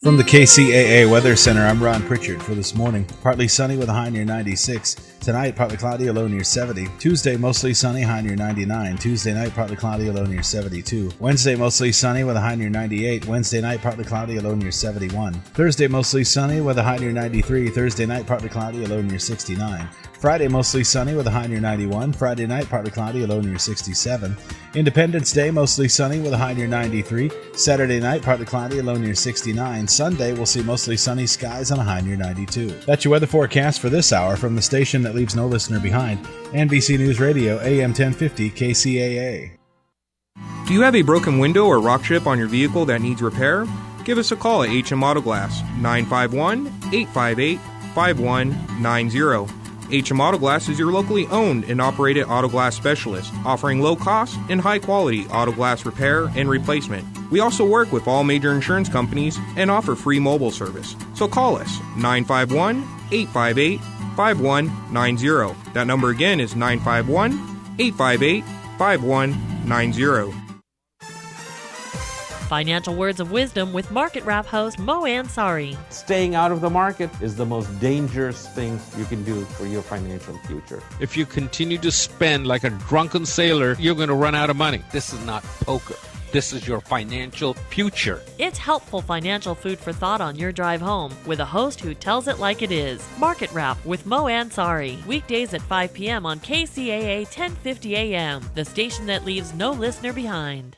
From the KCAA Weather Center, I'm Ron Pritchard for this morning. Partly sunny with a high near 96. Tonight, partly cloudy, a low near 70. Tuesday, mostly sunny, high near 99. Tuesday night, partly cloudy, a low near 72. Wednesday, mostly sunny with a high near 98. Wednesday night, partly cloudy, a low near 71. Thursday, mostly sunny with a high near 93. Thursday night, partly cloudy, a low near 69. Friday, mostly sunny with a high near 91. Friday night, partly cloudy, a low near 67. Independence Day, mostly sunny with a high near 93. Saturday night, partly cloudy, a low near 69. Sunday, we'll see mostly sunny skies on a high near 92. That's your weather forecast for this hour from the station that leaves no listener behind, NBC News Radio, AM 1050, KCAA. Do you have a broken window or rock chip on your vehicle that needs repair? Give us a call at HM Auto Glass, 951-858-5190. HM Auto Glass is your locally owned and operated auto glass specialist, offering low cost and high quality auto glass repair and replacement. We also work with all major insurance companies and offer free mobile service. So call us, 951-858-5190. That number again is 951-858-5190. Financial words of wisdom with Market Wrap host Mo Ansari. Staying out of the market is the most dangerous thing you can do for your financial future. If you continue to spend like a drunken sailor, you're going to run out of money. This is not poker. This is your financial future. It's helpful financial food for thought on your drive home with a host who tells it like it is. Market Wrap with Mo Ansari. Weekdays at 5 p.m. on KCAA 1050 AM, the station that leaves no listener behind.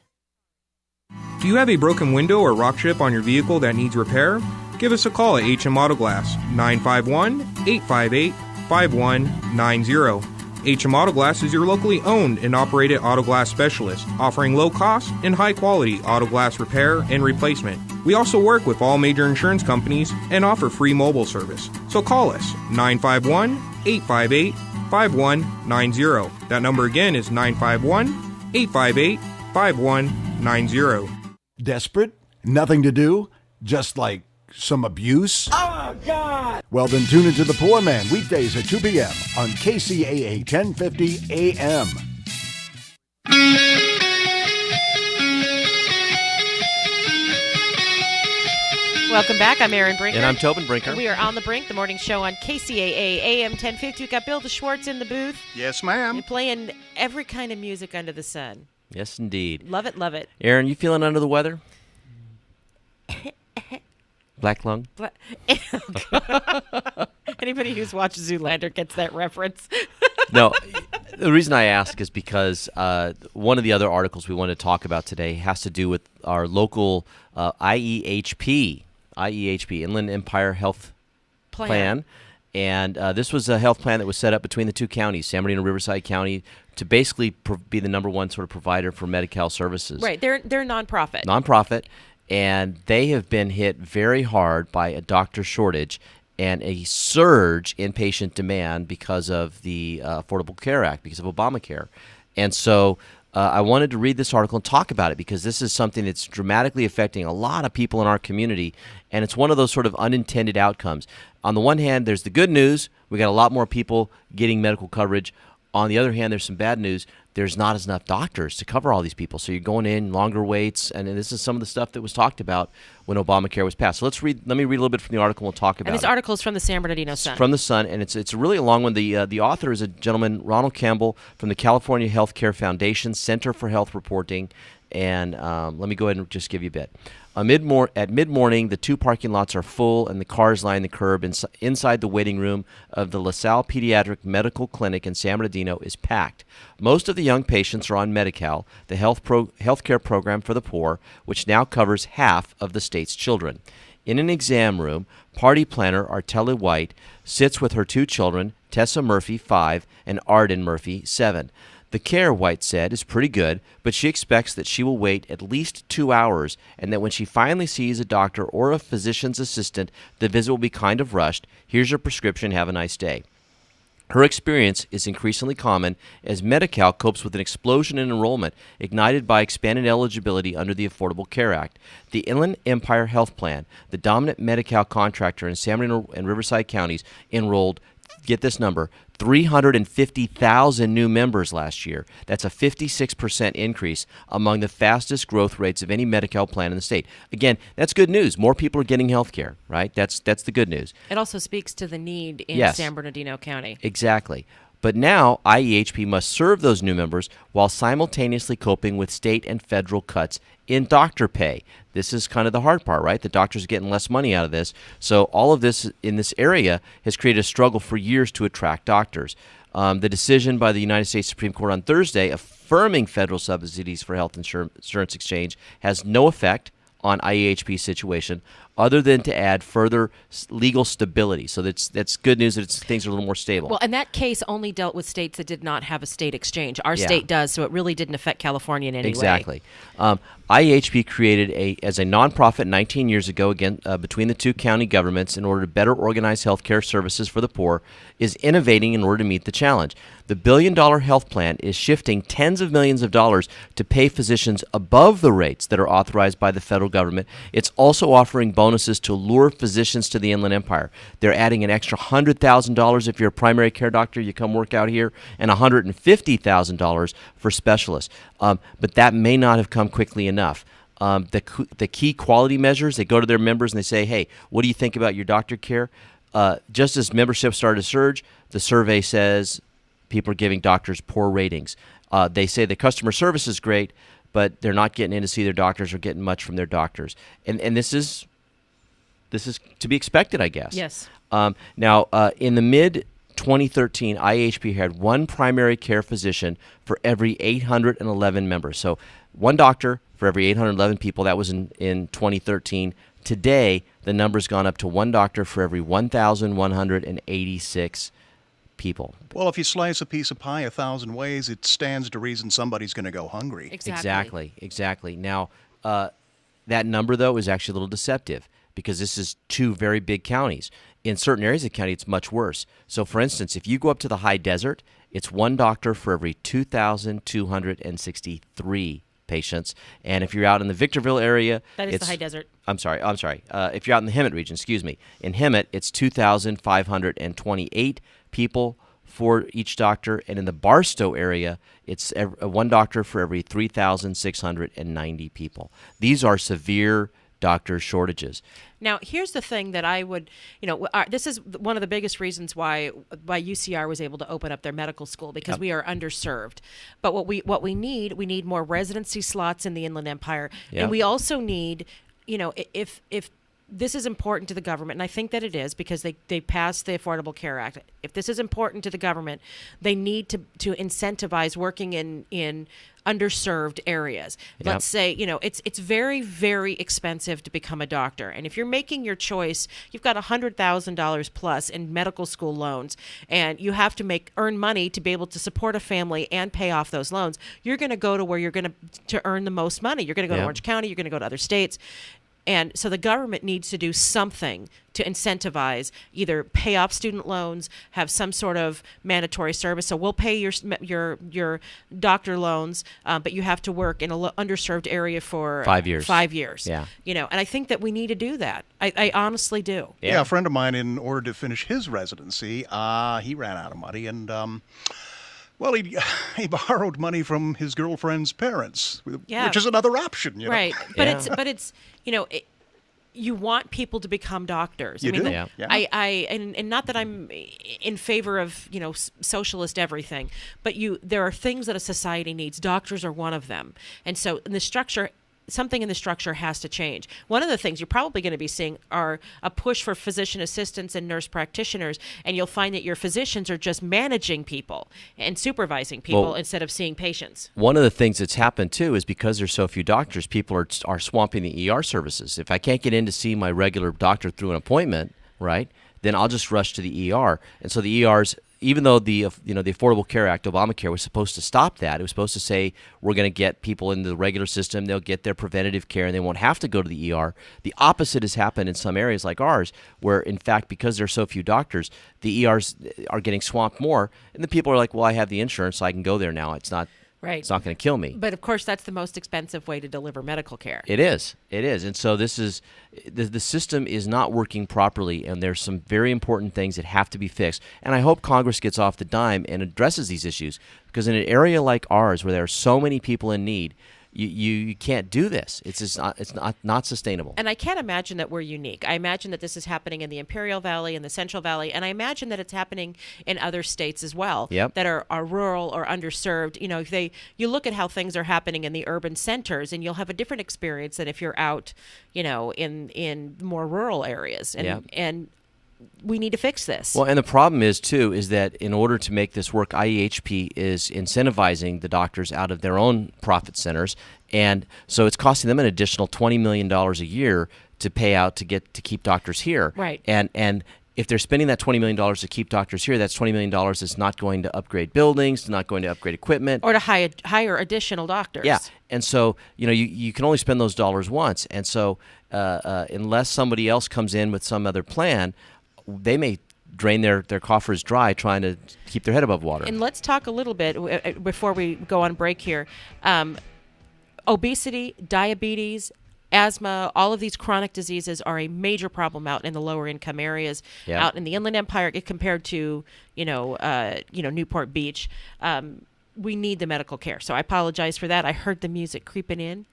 Do you have a broken window or rock chip on your vehicle that needs repair? Give us a call at HM Auto Glass, 951-858-5190. HM Auto Glass is your locally owned and operated auto glass specialist, offering low cost and high quality auto glass repair and replacement. We also work with all major insurance companies and offer free mobile service. So call us, 951-858-5190. That number again is 951-858-5190. Desperate? Nothing to do? Just like some abuse? Oh, God! Well, then tune into The Poor Man weekdays at 2 p.m. on KCAA 1050 AM. Welcome back. I'm Aaron Brinker. And I'm Tobin Brinker. We are on the brink, the morning show on KCAA AM 1050. We've got Bill DeSchwartz in the booth. Yes, ma'am. You're playing every kind of music under the sun. Yes, indeed. Love it, love it. Aaron, you feeling under the weather? Black lung? Anybody who's watched Zoolander gets that reference. No, the reason I ask is because one of the other articles we want to talk about today has to do with our local IEHP, Inland Empire Health Plan. And this was a health plan that was set up between the two counties, San Bernardino and Riverside County, to basically be the number one sort of provider for Medi-Cal services. Right. They're nonprofit. Nonprofit. And they have been hit very hard by a doctor shortage and a surge in patient demand because of the Affordable Care Act, because of Obamacare. And so I wanted to read this article and talk about it because this is something that's dramatically affecting a lot of people in our community, and it's one of those sort of unintended outcomes. On the one hand, there's the good news. We got a lot more people getting medical coverage. On the other hand, there's some bad news. There's not enough doctors to cover all these people. So you're going in, longer waits, and this is some of the stuff that was talked about when Obamacare was passed. So let me read a little bit from the article and we'll talk about it. And this article is from the San Bernardino Sun. From the Sun, and it's really a long one. The author is a gentleman, Ronald Campbell, from the California Healthcare Foundation Center for Health Reporting. And let me go ahead and just give you a bit. At mid-morning, the two parking lots are full and the cars line the curb. Inside the waiting room of the LaSalle Pediatric Medical Clinic in San Bernardino is packed. Most of the young patients are on Medi-Cal, the healthcare program for the poor, which now covers half of the state's children. In an exam room, party planner Artella White sits with her two children, Tessa Murphy, 5, and Arden Murphy, 7. The care, White said, is pretty good, but she expects that she will wait at least 2 hours and that when she finally sees a doctor or a physician's assistant, the visit will be kind of rushed. Here's your prescription. Have a nice day. Her experience is increasingly common as Medi-Cal copes with an explosion in enrollment ignited by expanded eligibility under the Affordable Care Act. The Inland Empire Health Plan, the dominant Medi-Cal contractor in San Bernardino and Riverside counties, enrolled get this number, 350,000 new members last year. That's a 56% increase, among the fastest growth rates of any Medi-Cal plan in the state. Again, that's good news. More people are getting health care, right? That's the good news. It also speaks to the need in Yes. San Bernardino County. Exactly. But now IEHP must serve those new members while simultaneously coping with state and federal cuts in doctor pay. This is kind of the hard part, right? The doctors are getting less money out of this. So all of this in this area has created a struggle for years to attract doctors. The decision by the United States Supreme Court on Thursday affirming federal subsidies for health insurance exchange has no effect on IEHP's situation other than to add further legal stability. So that's good news that things are a little more stable. Well, and that case only dealt with states that did not have a state exchange. Our Yeah. state does, so it really didn't affect California in any way. Exactly. IEHP created as a nonprofit 19 years ago, again, between the two county governments in order to better organize health care services for the poor, is innovating in order to meet the challenge. The billion-dollar health plan is shifting tens of millions of dollars to pay physicians above the rates that are authorized by the federal government. It's also offering bonuses to lure physicians to the Inland Empire. They're adding an extra $100,000 if you're a primary care doctor, you come work out here, and $150,000 for specialists. But that may not have come quickly enough. The key quality measures, they go to their members and they say, hey, what do you think about your doctor care? Just as membership started to surge, the survey says people are giving doctors poor ratings. They say the customer service is great, but they're not getting in to see their doctors or getting much from their doctors. And this is to be expected, I guess. Yes. Now, in the mid-2013, IEHP had one primary care physician for every 811 members. So one doctor for every 811 people. That was in 2013. Today, the number's gone up to one doctor for every 1,186 people. Well, if you slice a piece of pie 1,000 ways, it stands to reason somebody's going to go hungry. Exactly. Now, that number, though, is actually a little deceptive because this is two very big counties. In certain areas of the county, it's much worse. So, for instance, if you go up to the high desert, it's one doctor for every 2,263 patients. And if you're out in the Victorville area, that is the high desert. I'm sorry. If you're out in the Hemet region, in Hemet, it's 2,528 people for each doctor. And in the Barstow area, it's one doctor for every 3,690 people. These are severe doctor shortages. Now, here's the thing that I would, this is one of the biggest reasons why UCR was able to open up their medical school, because we are underserved. But what we need more residency slots in the Inland Empire, and we also need, if this is important to the government, and I think that it is because they passed the Affordable Care Act. If this is important to the government, they need to incentivize working in underserved areas. Let's say, it's very, very expensive to become a doctor. And if you're making your choice, you've got $100,000 plus in medical school loans, and you have to earn money to be able to support a family and pay off those loans. You're going to go to where you're going to earn the most money. You're going to go to Orange County. You're going to go to other states. And so the government needs to do something to incentivize, either pay off student loans, have some sort of mandatory service. So we'll pay your doctor loans, but you have to work in an underserved area for 5 years. 5 years. Yeah. And I think that we need to do that. I honestly do. Yeah, a friend of mine, in order to finish his residency, he ran out of money, and well, he borrowed money from his girlfriend's parents, which is another option, Right, but it's you want people to become doctors. You do. And not that I'm in favor of socialist everything, but there are things that a society needs. Doctors are one of them, and so in the structure. Something in the structure has to change. One of the things you're probably going to be seeing are a push for physician assistants and nurse practitioners, and you'll find that your physicians are just managing people and supervising people instead of seeing patients. One of the things that's happened, too, is because there's so few doctors, people are swamping the ER services. If I can't get in to see my regular doctor through an appointment, right, then I'll just rush to the ER. And so the ERs, even though the Affordable Care Act, Obamacare, was supposed to stop that, it was supposed to say we're going to get people into the regular system, they'll get their preventative care, and they won't have to go to the ER. The opposite has happened in some areas like ours, where, in fact, because there are so few doctors, the ERs are getting swamped more, and the people are like, well, I have the insurance, so I can go there now. It's not Right. It's not going to kill me. But of course, that's the most expensive way to deliver medical care. It is. And so this is, the system is not working properly, and there's some very important things that have to be fixed. And I hope Congress gets off the dime and addresses these issues, because in an area like ours where there are so many people in need, you can't do this. It's just not sustainable. And I can't imagine that we're unique. I imagine that this is happening in the Imperial Valley and the Central Valley, and I imagine that it's happening in other states as well that are rural or underserved. You know, you look at how things are happening in the urban centers, and you'll have a different experience than if you're out, you know, in more rural areas. And we need to fix this. Well, and the problem is that in order to make this work, IEHP is incentivizing the doctors out of their own profit centers, and so it's costing them an additional $20 million a year to pay out to keep doctors here. Right. And if they're spending that $20 million to keep doctors here, that's $20 million that's not going to upgrade buildings, not going to upgrade equipment, or to hire additional doctors. Yeah, and so you can only spend those dollars once, and so unless somebody else comes in with some other plan, they may drain their coffers dry trying to keep their head above water. And let's talk a little bit before we go on break here. Obesity, diabetes, asthma, all of these chronic diseases are a major problem out in the lower income areas, out in the Inland Empire compared to Newport Beach. We need the medical care. So I apologize for that. I heard the music creeping in.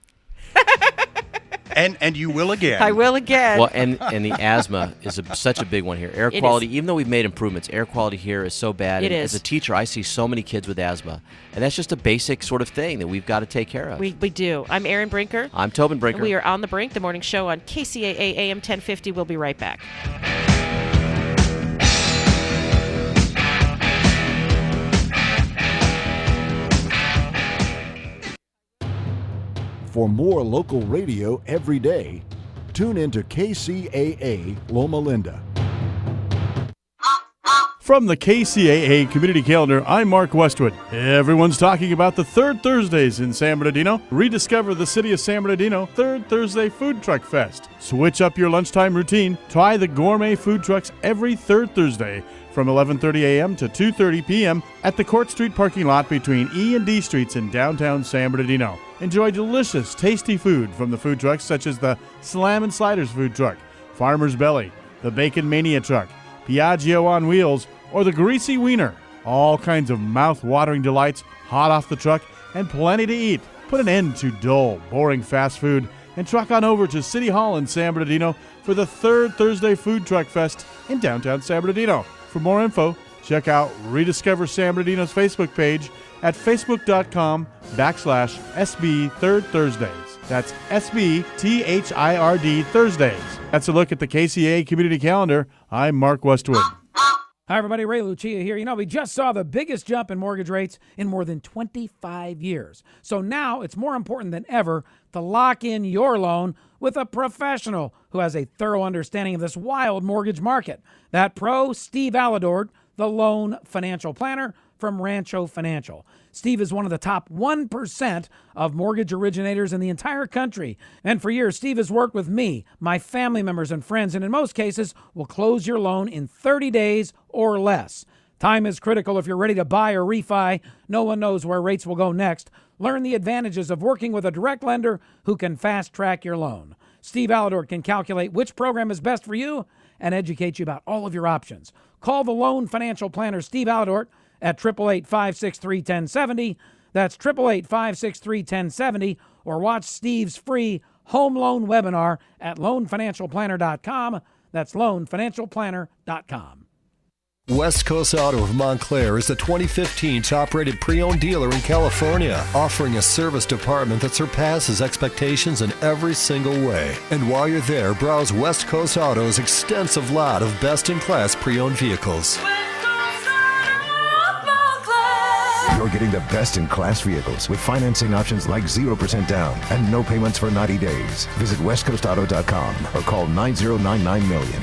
And you will again. I will again. Well, and the asthma is such a big one here. Air quality, even though we've made improvements, air quality here is so bad. It is. As a teacher, I see so many kids with asthma, and that's just a basic sort of thing that we've got to take care of. We do. I'm Erin Brinker. I'm Tobin Brinker. We are on the Brink, the morning show on KCAA AM 1050. We'll be right back. For more local radio every day, tune into KCAA Loma Linda. From the KCAA Community Calendar, I'm Mark Westwood. Everyone's talking about the Third Thursdays in San Bernardino. Rediscover the city of San Bernardino Third Thursday Food Truck Fest. Switch up your lunchtime routine. Try the gourmet food trucks every third Thursday from 11:30 a.m. to 2:30 p.m. at the Court Street parking lot between E and D Streets in downtown San Bernardino. Enjoy delicious, tasty food from the food trucks such as the Slam and Sliders food truck, Farmer's Belly, the Bacon Mania truck, Piaggio on Wheels, or the Greasy Wiener. All kinds of mouth-watering delights hot off the truck and plenty to eat. Put an end to dull, boring fast food and truck on over to City Hall in San Bernardino for the Third Thursday Food Truck Fest in downtown San Bernardino. For more info, check out Rediscover San Bernardino's Facebook page at facebook.com/SB Third Thursdays. That's SBTHIRD Thursdays. That's a look at the KCAA Community Calendar. I'm Mark Westwood. Hi, everybody. Ray Lucia here. You know, we just saw the biggest jump in mortgage rates in more than 25 years. So now it's more important than ever to lock in your loan with a professional who has a thorough understanding of this wild mortgage market. That pro, Steve Alidord, the loan financial planner from Rancho Financial. Steve is one of the top 1% of mortgage originators in the entire country. And for years, Steve has worked with me, my family members and friends, and in most cases will close your loan in 30 days or less. Time is critical if you're ready to buy or refi. No one knows where rates will go next. Learn the advantages of working with a direct lender who can fast-track your loan. Steve Alidor can calculate which program is best for you and educate you about all of your options. Call the loan financial planner, Steve Alidor, at 888-563-1070. That's 888-563-1070. Or watch Steve's free home loan webinar at loanfinancialplanner.com. That's loanfinancialplanner.com. West Coast Auto of Montclair is the 2015 top-rated pre-owned dealer in California, offering a service department that surpasses expectations in every single way. And while you're there, browse West Coast Auto's extensive lot of best-in-class pre-owned vehicles. You're getting the best-in-class vehicles with financing options like 0% down and no payments for 90 days. Visit westcoastauto.com or call 9099-million.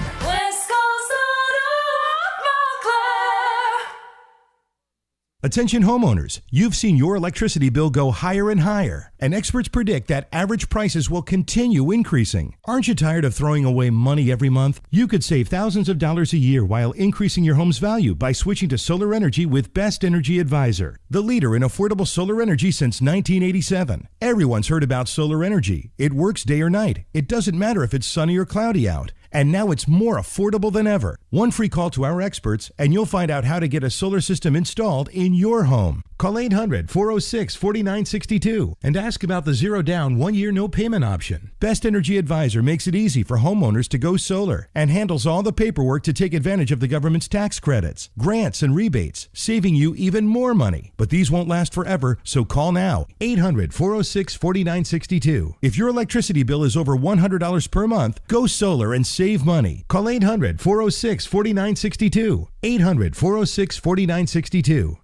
Attention homeowners, you've seen your electricity bill go higher and higher, and experts predict that average prices will continue increasing. Aren't you tired of throwing away money every month? You could save thousands of dollars a year while increasing your home's value by switching to solar energy with Best Energy Advisor, the leader in affordable solar energy since 1987. Everyone's heard about solar energy. It works day or night. It doesn't matter if it's sunny or cloudy out. And now it's more affordable than ever. One free call to our experts, and you'll find out how to get a solar system installed in your home. Call 800-406-4962 and ask about the zero-down, one-year no-payment option. Best Energy Advisor makes it easy for homeowners to go solar and handles all the paperwork to take advantage of the government's tax credits, grants, and rebates, saving you even more money. But these won't last forever, so call now. 800-406-4962. If your electricity bill is over $100 per month, go solar and save money. Call 800-406-4962. 800-406-4962.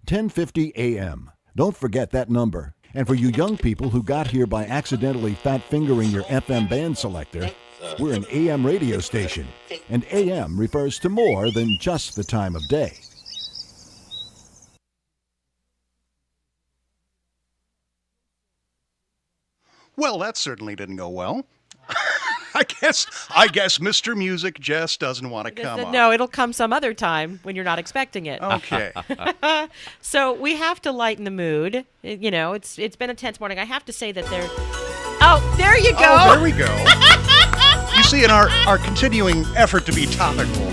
1050 AM. Don't forget that number. And for you young people who got here by accidentally fat-fingering your FM band selector, we're an AM radio station. And AM refers to more than just the time of day. Well, that certainly didn't go well. I guess Mr. Music just doesn't want to come up. No, it'll come some other time when you're not expecting it. Okay. So we have to lighten the mood. You know, it's been a tense morning. I have to say that there. Oh, there you go. Oh, there we go. You see, in our continuing effort to be topical.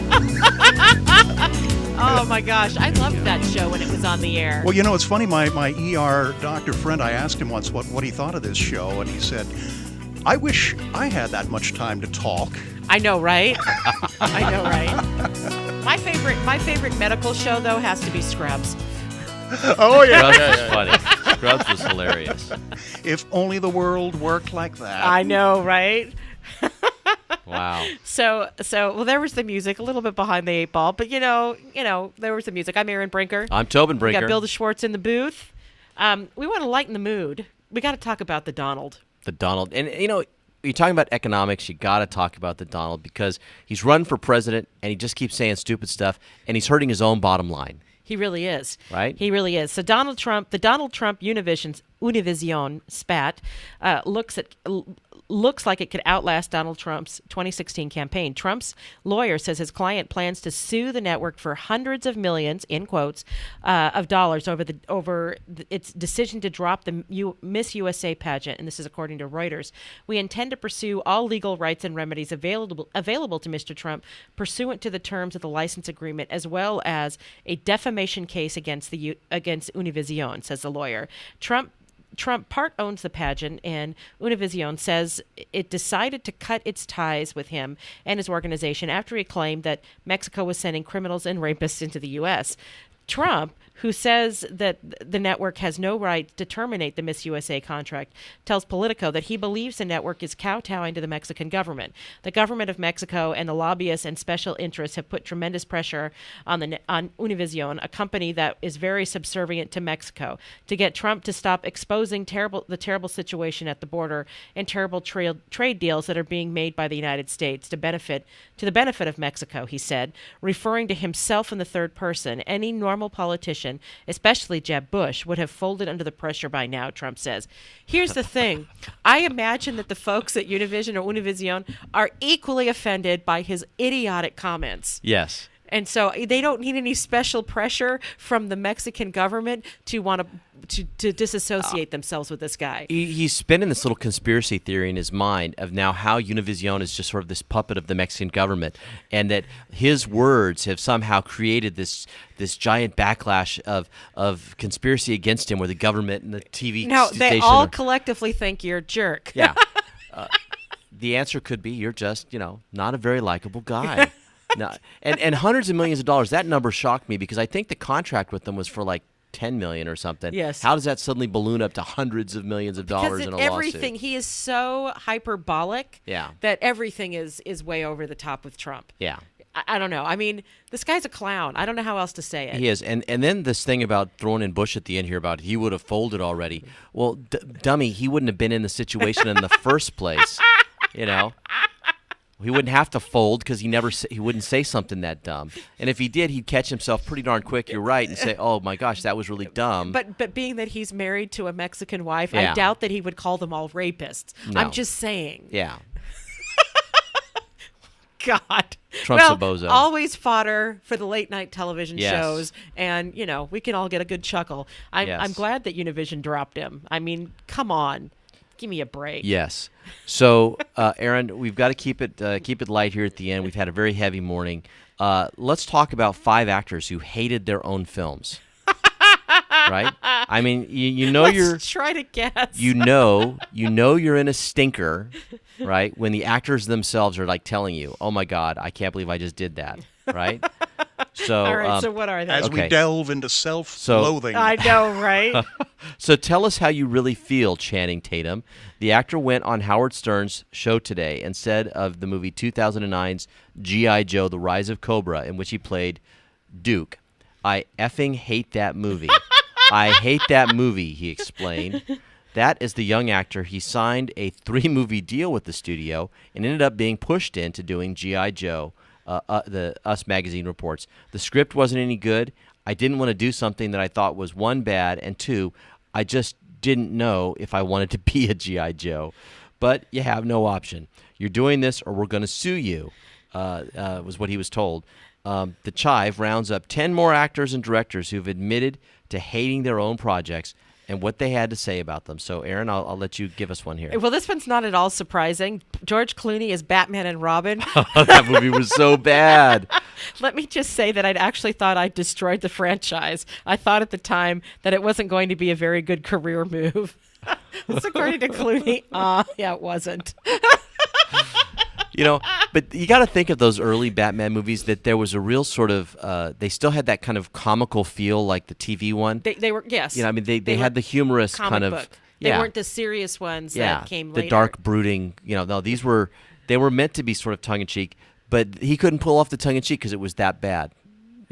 Oh my gosh, I loved that show when it was on the air. Well, you know, it's funny. My ER doctor friend, I asked him once what he thought of this show, and he said, I wish I had that much time to talk. I know, right? I know, right? My favorite medical show, though, has to be Scrubs. Oh, yeah. Scrubs was funny. Scrubs was hilarious. If only the world worked like that. I know, right? Wow. So, well, there was the music, a little bit behind the eight ball, but you know, there was the music. I'm Aaron Brinker. I'm Tobin Brinker. We got Bill Schwartz in the booth. We want to lighten the mood. We got to talk about the Donald. The Donald. And, you know, you're talking about economics, you got to talk about the Donald because he's running for president and he just keeps saying stupid stuff and he's hurting his own bottom line. He really is. Right? He really is. So the Donald Trump Univision spat looks like it could outlast Donald Trump's 2016 campaign. Trump's lawyer says his client plans to sue the network for hundreds of millions, in quotes, of dollars over its decision to drop the Miss USA pageant, and this is according to Reuters. We intend to pursue all legal rights and remedies available to Mr. Trump pursuant to the terms of the license agreement, as well as a defamation case against Univision, says the lawyer. Trump part owns the pageant, and Univision says it decided to cut its ties with him and his organization after he claimed that Mexico was sending criminals and rapists into the U.S. Trump, who says that the network has no right to terminate the Miss USA contract, tells Politico that he believes the network is kowtowing to the Mexican government. The government of Mexico and the lobbyists and special interests have put tremendous pressure on Univision, a company that is very subservient to Mexico, to get Trump to stop exposing the terrible situation at the border and terrible trade deals that are being made by the United States to the benefit of Mexico, he said, referring to himself in the third person. Any normal politician, especially Jeb Bush, would have folded under the pressure by now, Trump says. Here's the thing. I imagine that the folks at Univision are equally offended by his idiotic comments. Yes. And so they don't need any special pressure from the Mexican government to want to disassociate themselves with this guy. He's spinning this little conspiracy theory in his mind of now how Univision is just sort of this puppet of the Mexican government, and that his words have somehow created this giant backlash of conspiracy against him, where the government and the TV No, station they all collectively think you're a jerk. Yeah. The answer could be you're just, not a very likable guy. No, and hundreds of millions of dollars. That number shocked me because I think the contract with them was for like $10 million or something. Yes. How does that suddenly balloon up to hundreds of millions of dollars in a everything, lawsuit? he is so hyperbolic Yeah. that everything is way over the top with Trump. Yeah. I don't know. I mean, this guy's a clown. I don't know how else to say it. He is. And then this thing about throwing in Bush at the end here about he would have folded already. Well, dummy, he wouldn't have been in the situation in the first place, He wouldn't have to fold because he wouldn't say something that dumb. And if he did, he'd catch himself pretty darn quick. You're right, and say, "Oh my gosh, that was really dumb." But being that he's married to a Mexican wife, Yeah. I doubt that he would call them all rapists. No. I'm just saying. Yeah. God. Trump's well, a bozo. Always fodder for the late night television Yes. shows, and we can all get a good chuckle. I'm Yes. glad that Univision dropped him. I mean, come on, give me a break. Yes. So, Aaron, we've got to keep it light here at the end. We've had a very heavy morning. Let's talk about 5 actors who hated their own films. Right? I mean, Let's try to guess. You know you're in a stinker, right? When the actors themselves are like telling you, "Oh my God, I can't believe I just did that." Right? So, all right. So what are they? As we delve into self-loathing. I know, right? So tell us how you really feel, Channing Tatum. The actor went on Howard Stern's show today and said of the movie 2009's G.I. Joe: The Rise of Cobra, in which he played Duke, "I effing hate that movie. I hate that movie," he explained. That is the young actor. He signed a 3-movie deal with the studio and ended up being pushed into doing G.I. Joe. The Us magazine reports. The script wasn't any good. I didn't want to do something that I thought was 1, bad, and 2, I just didn't know if I wanted to be a G.I. Joe. But you have no option. You're doing this or we're going to sue you, was what he was told. The Chive rounds up 10 more actors and directors who've admitted to hating their own projects and what they had to say about them. So, Aaron, I'll let you give us one here. Well, this one's not at all surprising. George Clooney is Batman and Robin. That movie was so bad. Let me just say that I'd actually thought I destroyed the franchise. I thought at the time that it wasn't going to be a very good career move. That's according to Clooney. Yeah, it wasn't. But you got to think of those early Batman movies that there was a real sort of, they still had that kind of comical feel like the TV one. They were, yes. They had the humorous kind of. Book. They weren't the serious ones that came later. The dark brooding, no, they were meant to be sort of tongue-in-cheek, but he couldn't pull off the tongue-in-cheek because it was that bad.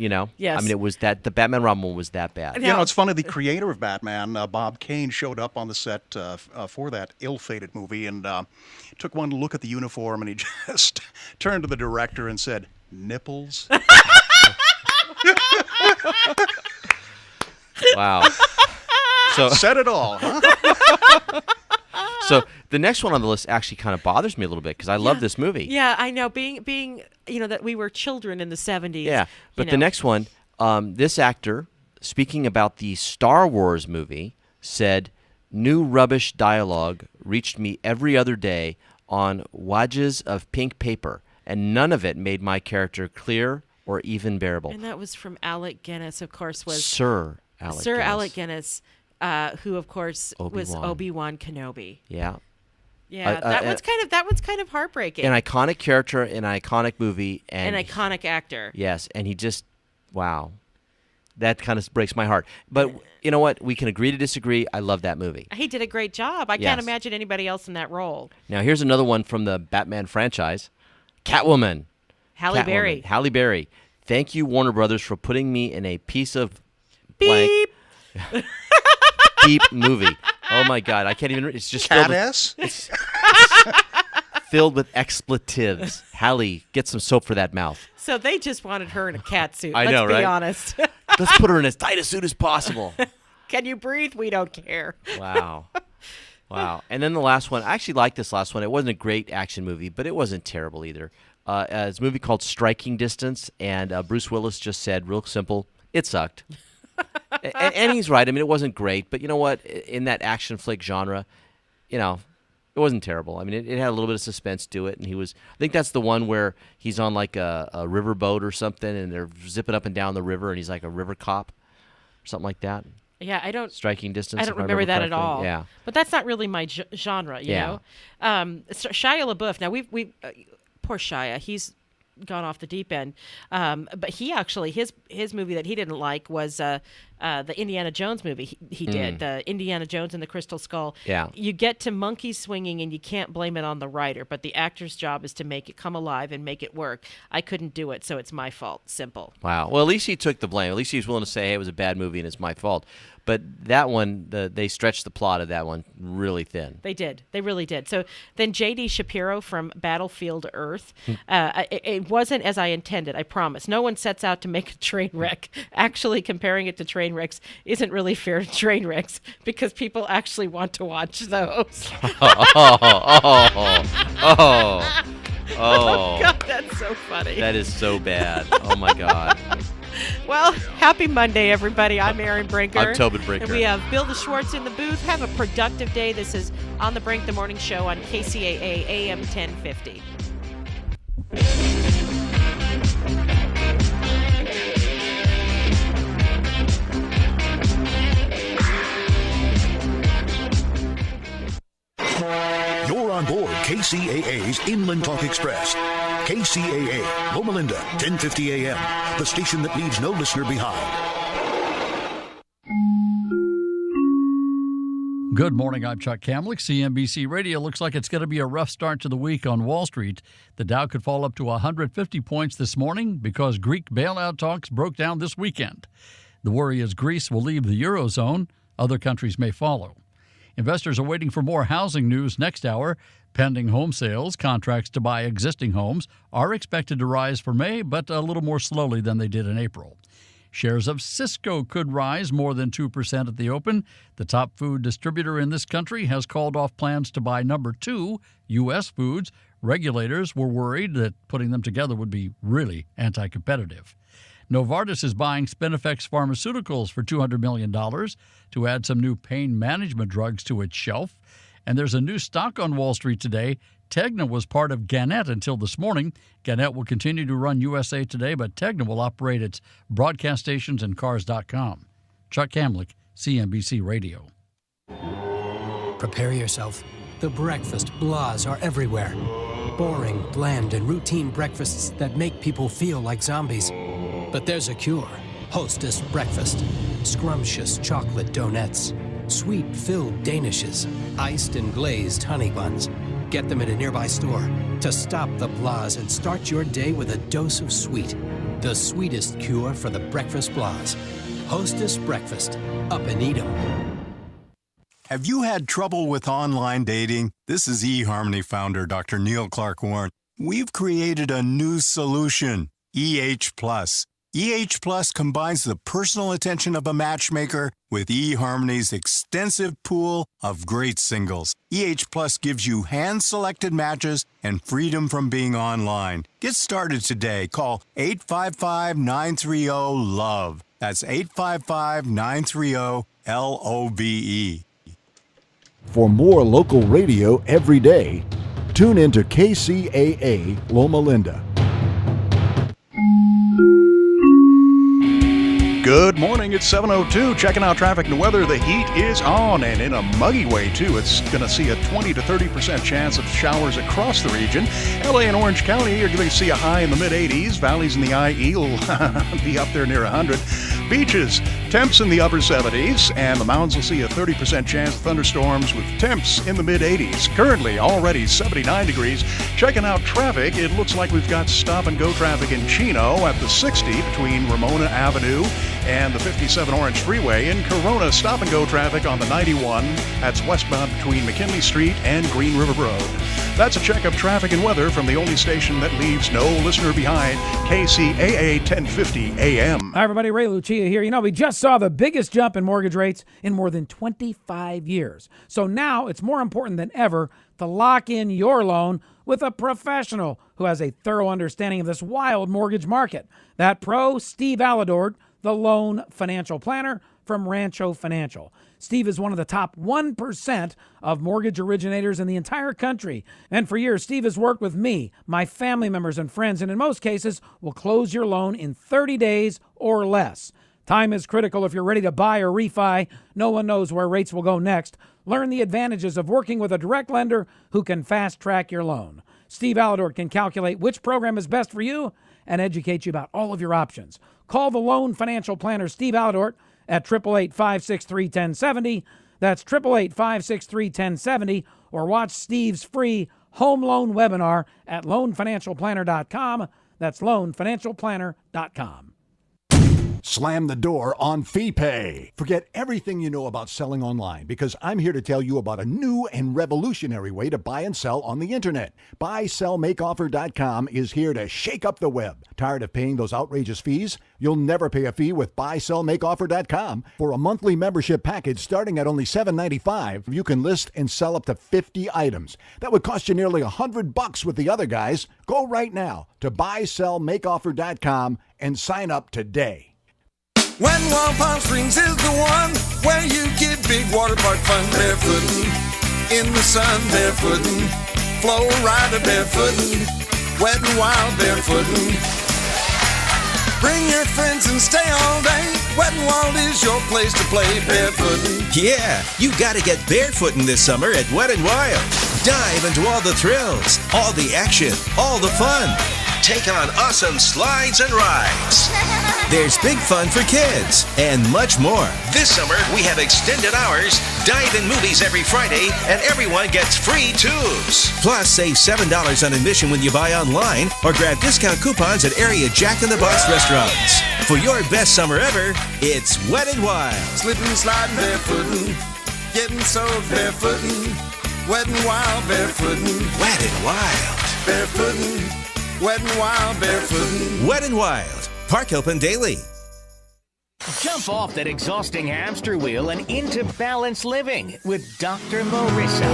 Yes. I mean, it was the Batman Robin one was that bad. It's funny. The creator of Batman, Bob Kane, showed up on the set for that ill-fated movie and took one look at the uniform, and he just turned to the director and said, "Nipples." Wow. So said it all. Huh? So the next one on the list actually kind of bothers me a little bit because I love this movie. Yeah, I know. Being that we were children in the 70s. Yeah, but the next one, this actor, speaking about the Star Wars movie, said, "New rubbish dialogue reached me every other day on wads of pink paper, and none of it made my character clear or even bearable." And that was from Alec Guinness, of course, was Sir Alec Guinness, who of course was Obi-Wan Kenobi. Yeah. Yeah, that one's kind of heartbreaking. An iconic character, an iconic movie, and an iconic actor. Yes, and he just, wow, that kind of breaks my heart. But you know what? We can agree to disagree. I love that movie. He did a great job. I can't imagine anybody else in that role. Now here's another one from the Batman franchise, Catwoman. Halle Berry. Halle Berry. Thank you, Warner Brothers, for putting me in a piece of blank. Beep movie. Oh my God, I can't even. It's just it's filled with expletives. Halle, get some soap for that mouth. So they just wanted her in a cat suit. I know, Let's be right? honest. Let's put her in as tight a suit as possible. Can you breathe? We don't care. Wow. And then the last one. I actually like this last one. It wasn't a great action movie, but it wasn't terrible either. It's a movie called Striking Distance, and Bruce Willis just said, real simple, it sucked. and he's right. I mean, it wasn't great, but you know what? In that action flick genre, it wasn't terrible. I mean, it had a little bit of suspense to it, and I think that's the one where he's on like a river boat or something, and they're zipping up and down the river, and he's like a river cop or something like that. Yeah, I don't. Striking Distance. I don't remember that at all. Yeah, but that's not really my genre, you know. Shia LaBeouf. Now we poor Shia. He's gone off the deep end. But he actually his movie that he didn't like was the Indiana Jones movie he did, the Indiana Jones and the Crystal Skull. Yeah. You get to monkey swinging and you can't blame it on the writer, but the actor's job is to make it come alive and make it work. I couldn't do it, so it's my fault. Simple. Wow. Well, at least he took the blame. At least he was willing to say, hey, it was a bad movie and it's my fault. But that one, they stretched the plot of that one really thin. They did. They really did. So then J.D. Shapiro from Battlefield Earth, it wasn't as I intended, I promise. No one sets out to make a train wreck. Actually, comparing it to train wrecks isn't really fair to train wrecks because people actually want to watch those. Oh, God, that's so funny. That is so bad. Oh, my God. Well, happy Monday, everybody. I'm Aaron Brinker. I'm Tobin Brinker. And we have Bill the Schwartz in the booth. Have a productive day. This is On the Brink, the morning show on KCAA AM 1050. You're on board KCAA's Inland Talk Express. KCAA, Loma Linda, 1050 AM, the station that leaves no listener behind. Good morning, I'm Chuck Kamlick. CNBC Radio looks like it's going to be a rough start to the week on Wall Street. The Dow could fall up to 150 points this morning because Greek bailout talks broke down this weekend. The worry is Greece will leave the Eurozone. Other countries may follow. Investors are waiting for more housing news next hour. Pending home sales, contracts to buy existing homes are expected to rise for May, but a little more slowly than they did in April. Shares of Cisco could rise more than 2% at the open. The top food distributor in this country has called off plans to buy number 2, U.S. Foods. Regulators were worried that putting them together would be really anti-competitive. Novartis is buying Spinifex Pharmaceuticals for $200 million to add some new pain management drugs to its shelf. And there's a new stock on Wall Street today. Tegna was part of Gannett until this morning. Gannett will continue to run USA Today, but Tegna will operate its broadcast stations and Cars.com. Chuck Kamlick, CNBC Radio. Prepare yourself. The breakfast blahs are everywhere. Boring, bland, and routine breakfasts that make people feel like zombies. But there's a cure. Hostess breakfast. Scrumptious chocolate donuts. Sweet-filled danishes. Iced and glazed honey buns. Get them at a nearby store to stop the blahs and start your day with a dose of sweet. The sweetest cure for the breakfast blahs. Hostess breakfast. Up and eat 'em. Have you had trouble with online dating? This is eHarmony founder Dr. Neil Clark Warren. We've created a new solution, EH Plus. EH Plus combines the personal attention of a matchmaker with eHarmony's extensive pool of great singles. EH Plus gives you hand-selected matches and freedom from being online. Get started today. Call 855-930-LOVE. That's 855-930-LOVE. For more local radio every day, tune into KCAA Loma Linda. Good morning, it's 7:02. Checking out traffic and weather. The heat is on, and in a muggy way, too. It's going to see a 20 to 30% chance of showers across the region. LA and Orange County are going to see a high in the mid-80s. Valleys in the IE will be up there near 100. Beaches, temps in the upper 70s, and the mountains will see a 30% chance of thunderstorms with temps in the mid-80s. Currently, already 79 degrees. Checking out traffic, it looks like we've got stop-and-go traffic in Chino at the 60 between Ramona Avenue and the 57 Orange Freeway. In Corona, stop-and-go traffic on the 91. That's westbound between McKinley Street and Green River Road. That's a check of traffic and weather from the only station that leaves no listener behind, KCAA 1050 AM. Hi, everybody. Ray Lucia here. You know, we just saw the biggest jump in mortgage rates in more than 25 years. So now it's more important than ever to lock in your loan with a professional who has a thorough understanding of this wild mortgage market. That pro, Steve Aladort, the loan financial planner from Rancho Financial. Steve is one of the top 1% of mortgage originators in the entire country. And for years, Steve has worked with me, my family members and friends, and in most cases will close your loan in 30 days or less. Time is critical if you're ready to buy or refi. No one knows where rates will go next. Learn the advantages of working with a direct lender who can fast-track your loan. Steve Aladort can calculate which program is best for you and educate you about all of your options. Call the loan financial planner, Steve Aladort, at 888-563-1070. That's 888-563-1070. Or watch Steve's free home loan webinar at loanfinancialplanner.com. That's loanfinancialplanner.com. Slam the door on FeePay. Forget everything you know about selling online, because I'm here to tell you about a new and revolutionary way to buy and sell on the internet. BuySellMakeOffer.com is here to shake up the web. Tired of paying those outrageous fees? You'll never pay a fee with BuySellMakeOffer.com. For a monthly membership package starting at only $7.95, you can list and sell up to 50 items. That would cost you nearly $100 with the other guys. Go right now to BuySellMakeOffer.com and sign up today. Wet'n'Wild Palm Springs is the one where you get big water park fun. Barefootin', in the sun, barefootin', flow rider barefootin', Wet n Wild barefootin'. Bring your friends and stay all day. Wet n Wild is your place to play barefootin'. Yeah, you gotta get barefootin' this summer at Wet n Wild. Dive into all the thrills, all the action, all the fun. Take on awesome slides and rides. There's big fun for kids and much more. This summer, we have extended hours, dive-in movies every Friday, and everyone gets free tubes. Plus, save $7 on admission when you buy online or grab discount coupons at area Jack in the Box restaurants. For your best summer ever, it's Wet n Wild. Slipping, sliding, barefootin', getting soaked barefootin', Wet n Wild barefootin', Wet n Wild. Barefootin', Wet n Wild barefootin'. Wet n Wild. Park open daily. Jump off that exhausting hamster wheel and into balanced living with Dr. Marissa.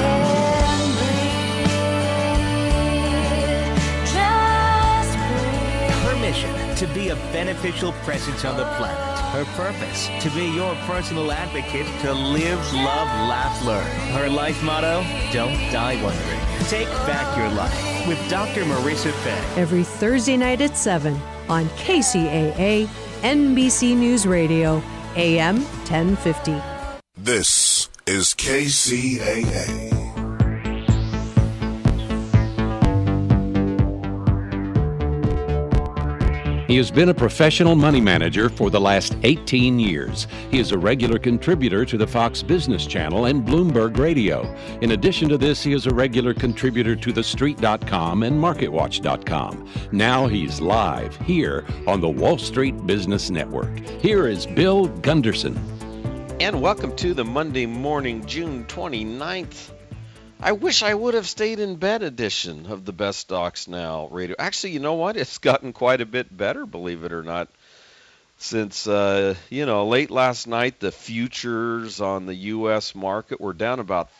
Her mission, to be a beneficial presence on the planet. Her purpose, to be your personal advocate, to live, love, laugh, learn. Her life motto, don't die wondering. Take back your life with Dr. Marissa Fay. Every Thursday night at 7 on KCAA, NBC News Radio, AM 1050. This is KCAA. He has been a professional money manager for the last 18 years. He is a regular contributor to the Fox Business Channel and Bloomberg Radio. In addition to this, he is a regular contributor to TheStreet.com and MarketWatch.com. Now he's live here on the Wall Street Business Network. Here is Bill Gunderson. And welcome to the Monday morning, June 29th. I wish I would have stayed in bed edition of the Best Stocks Now radio. Actually, you know what? It's gotten quite a bit better, believe it or not. Since, late last night, the futures on the U.S. market were down about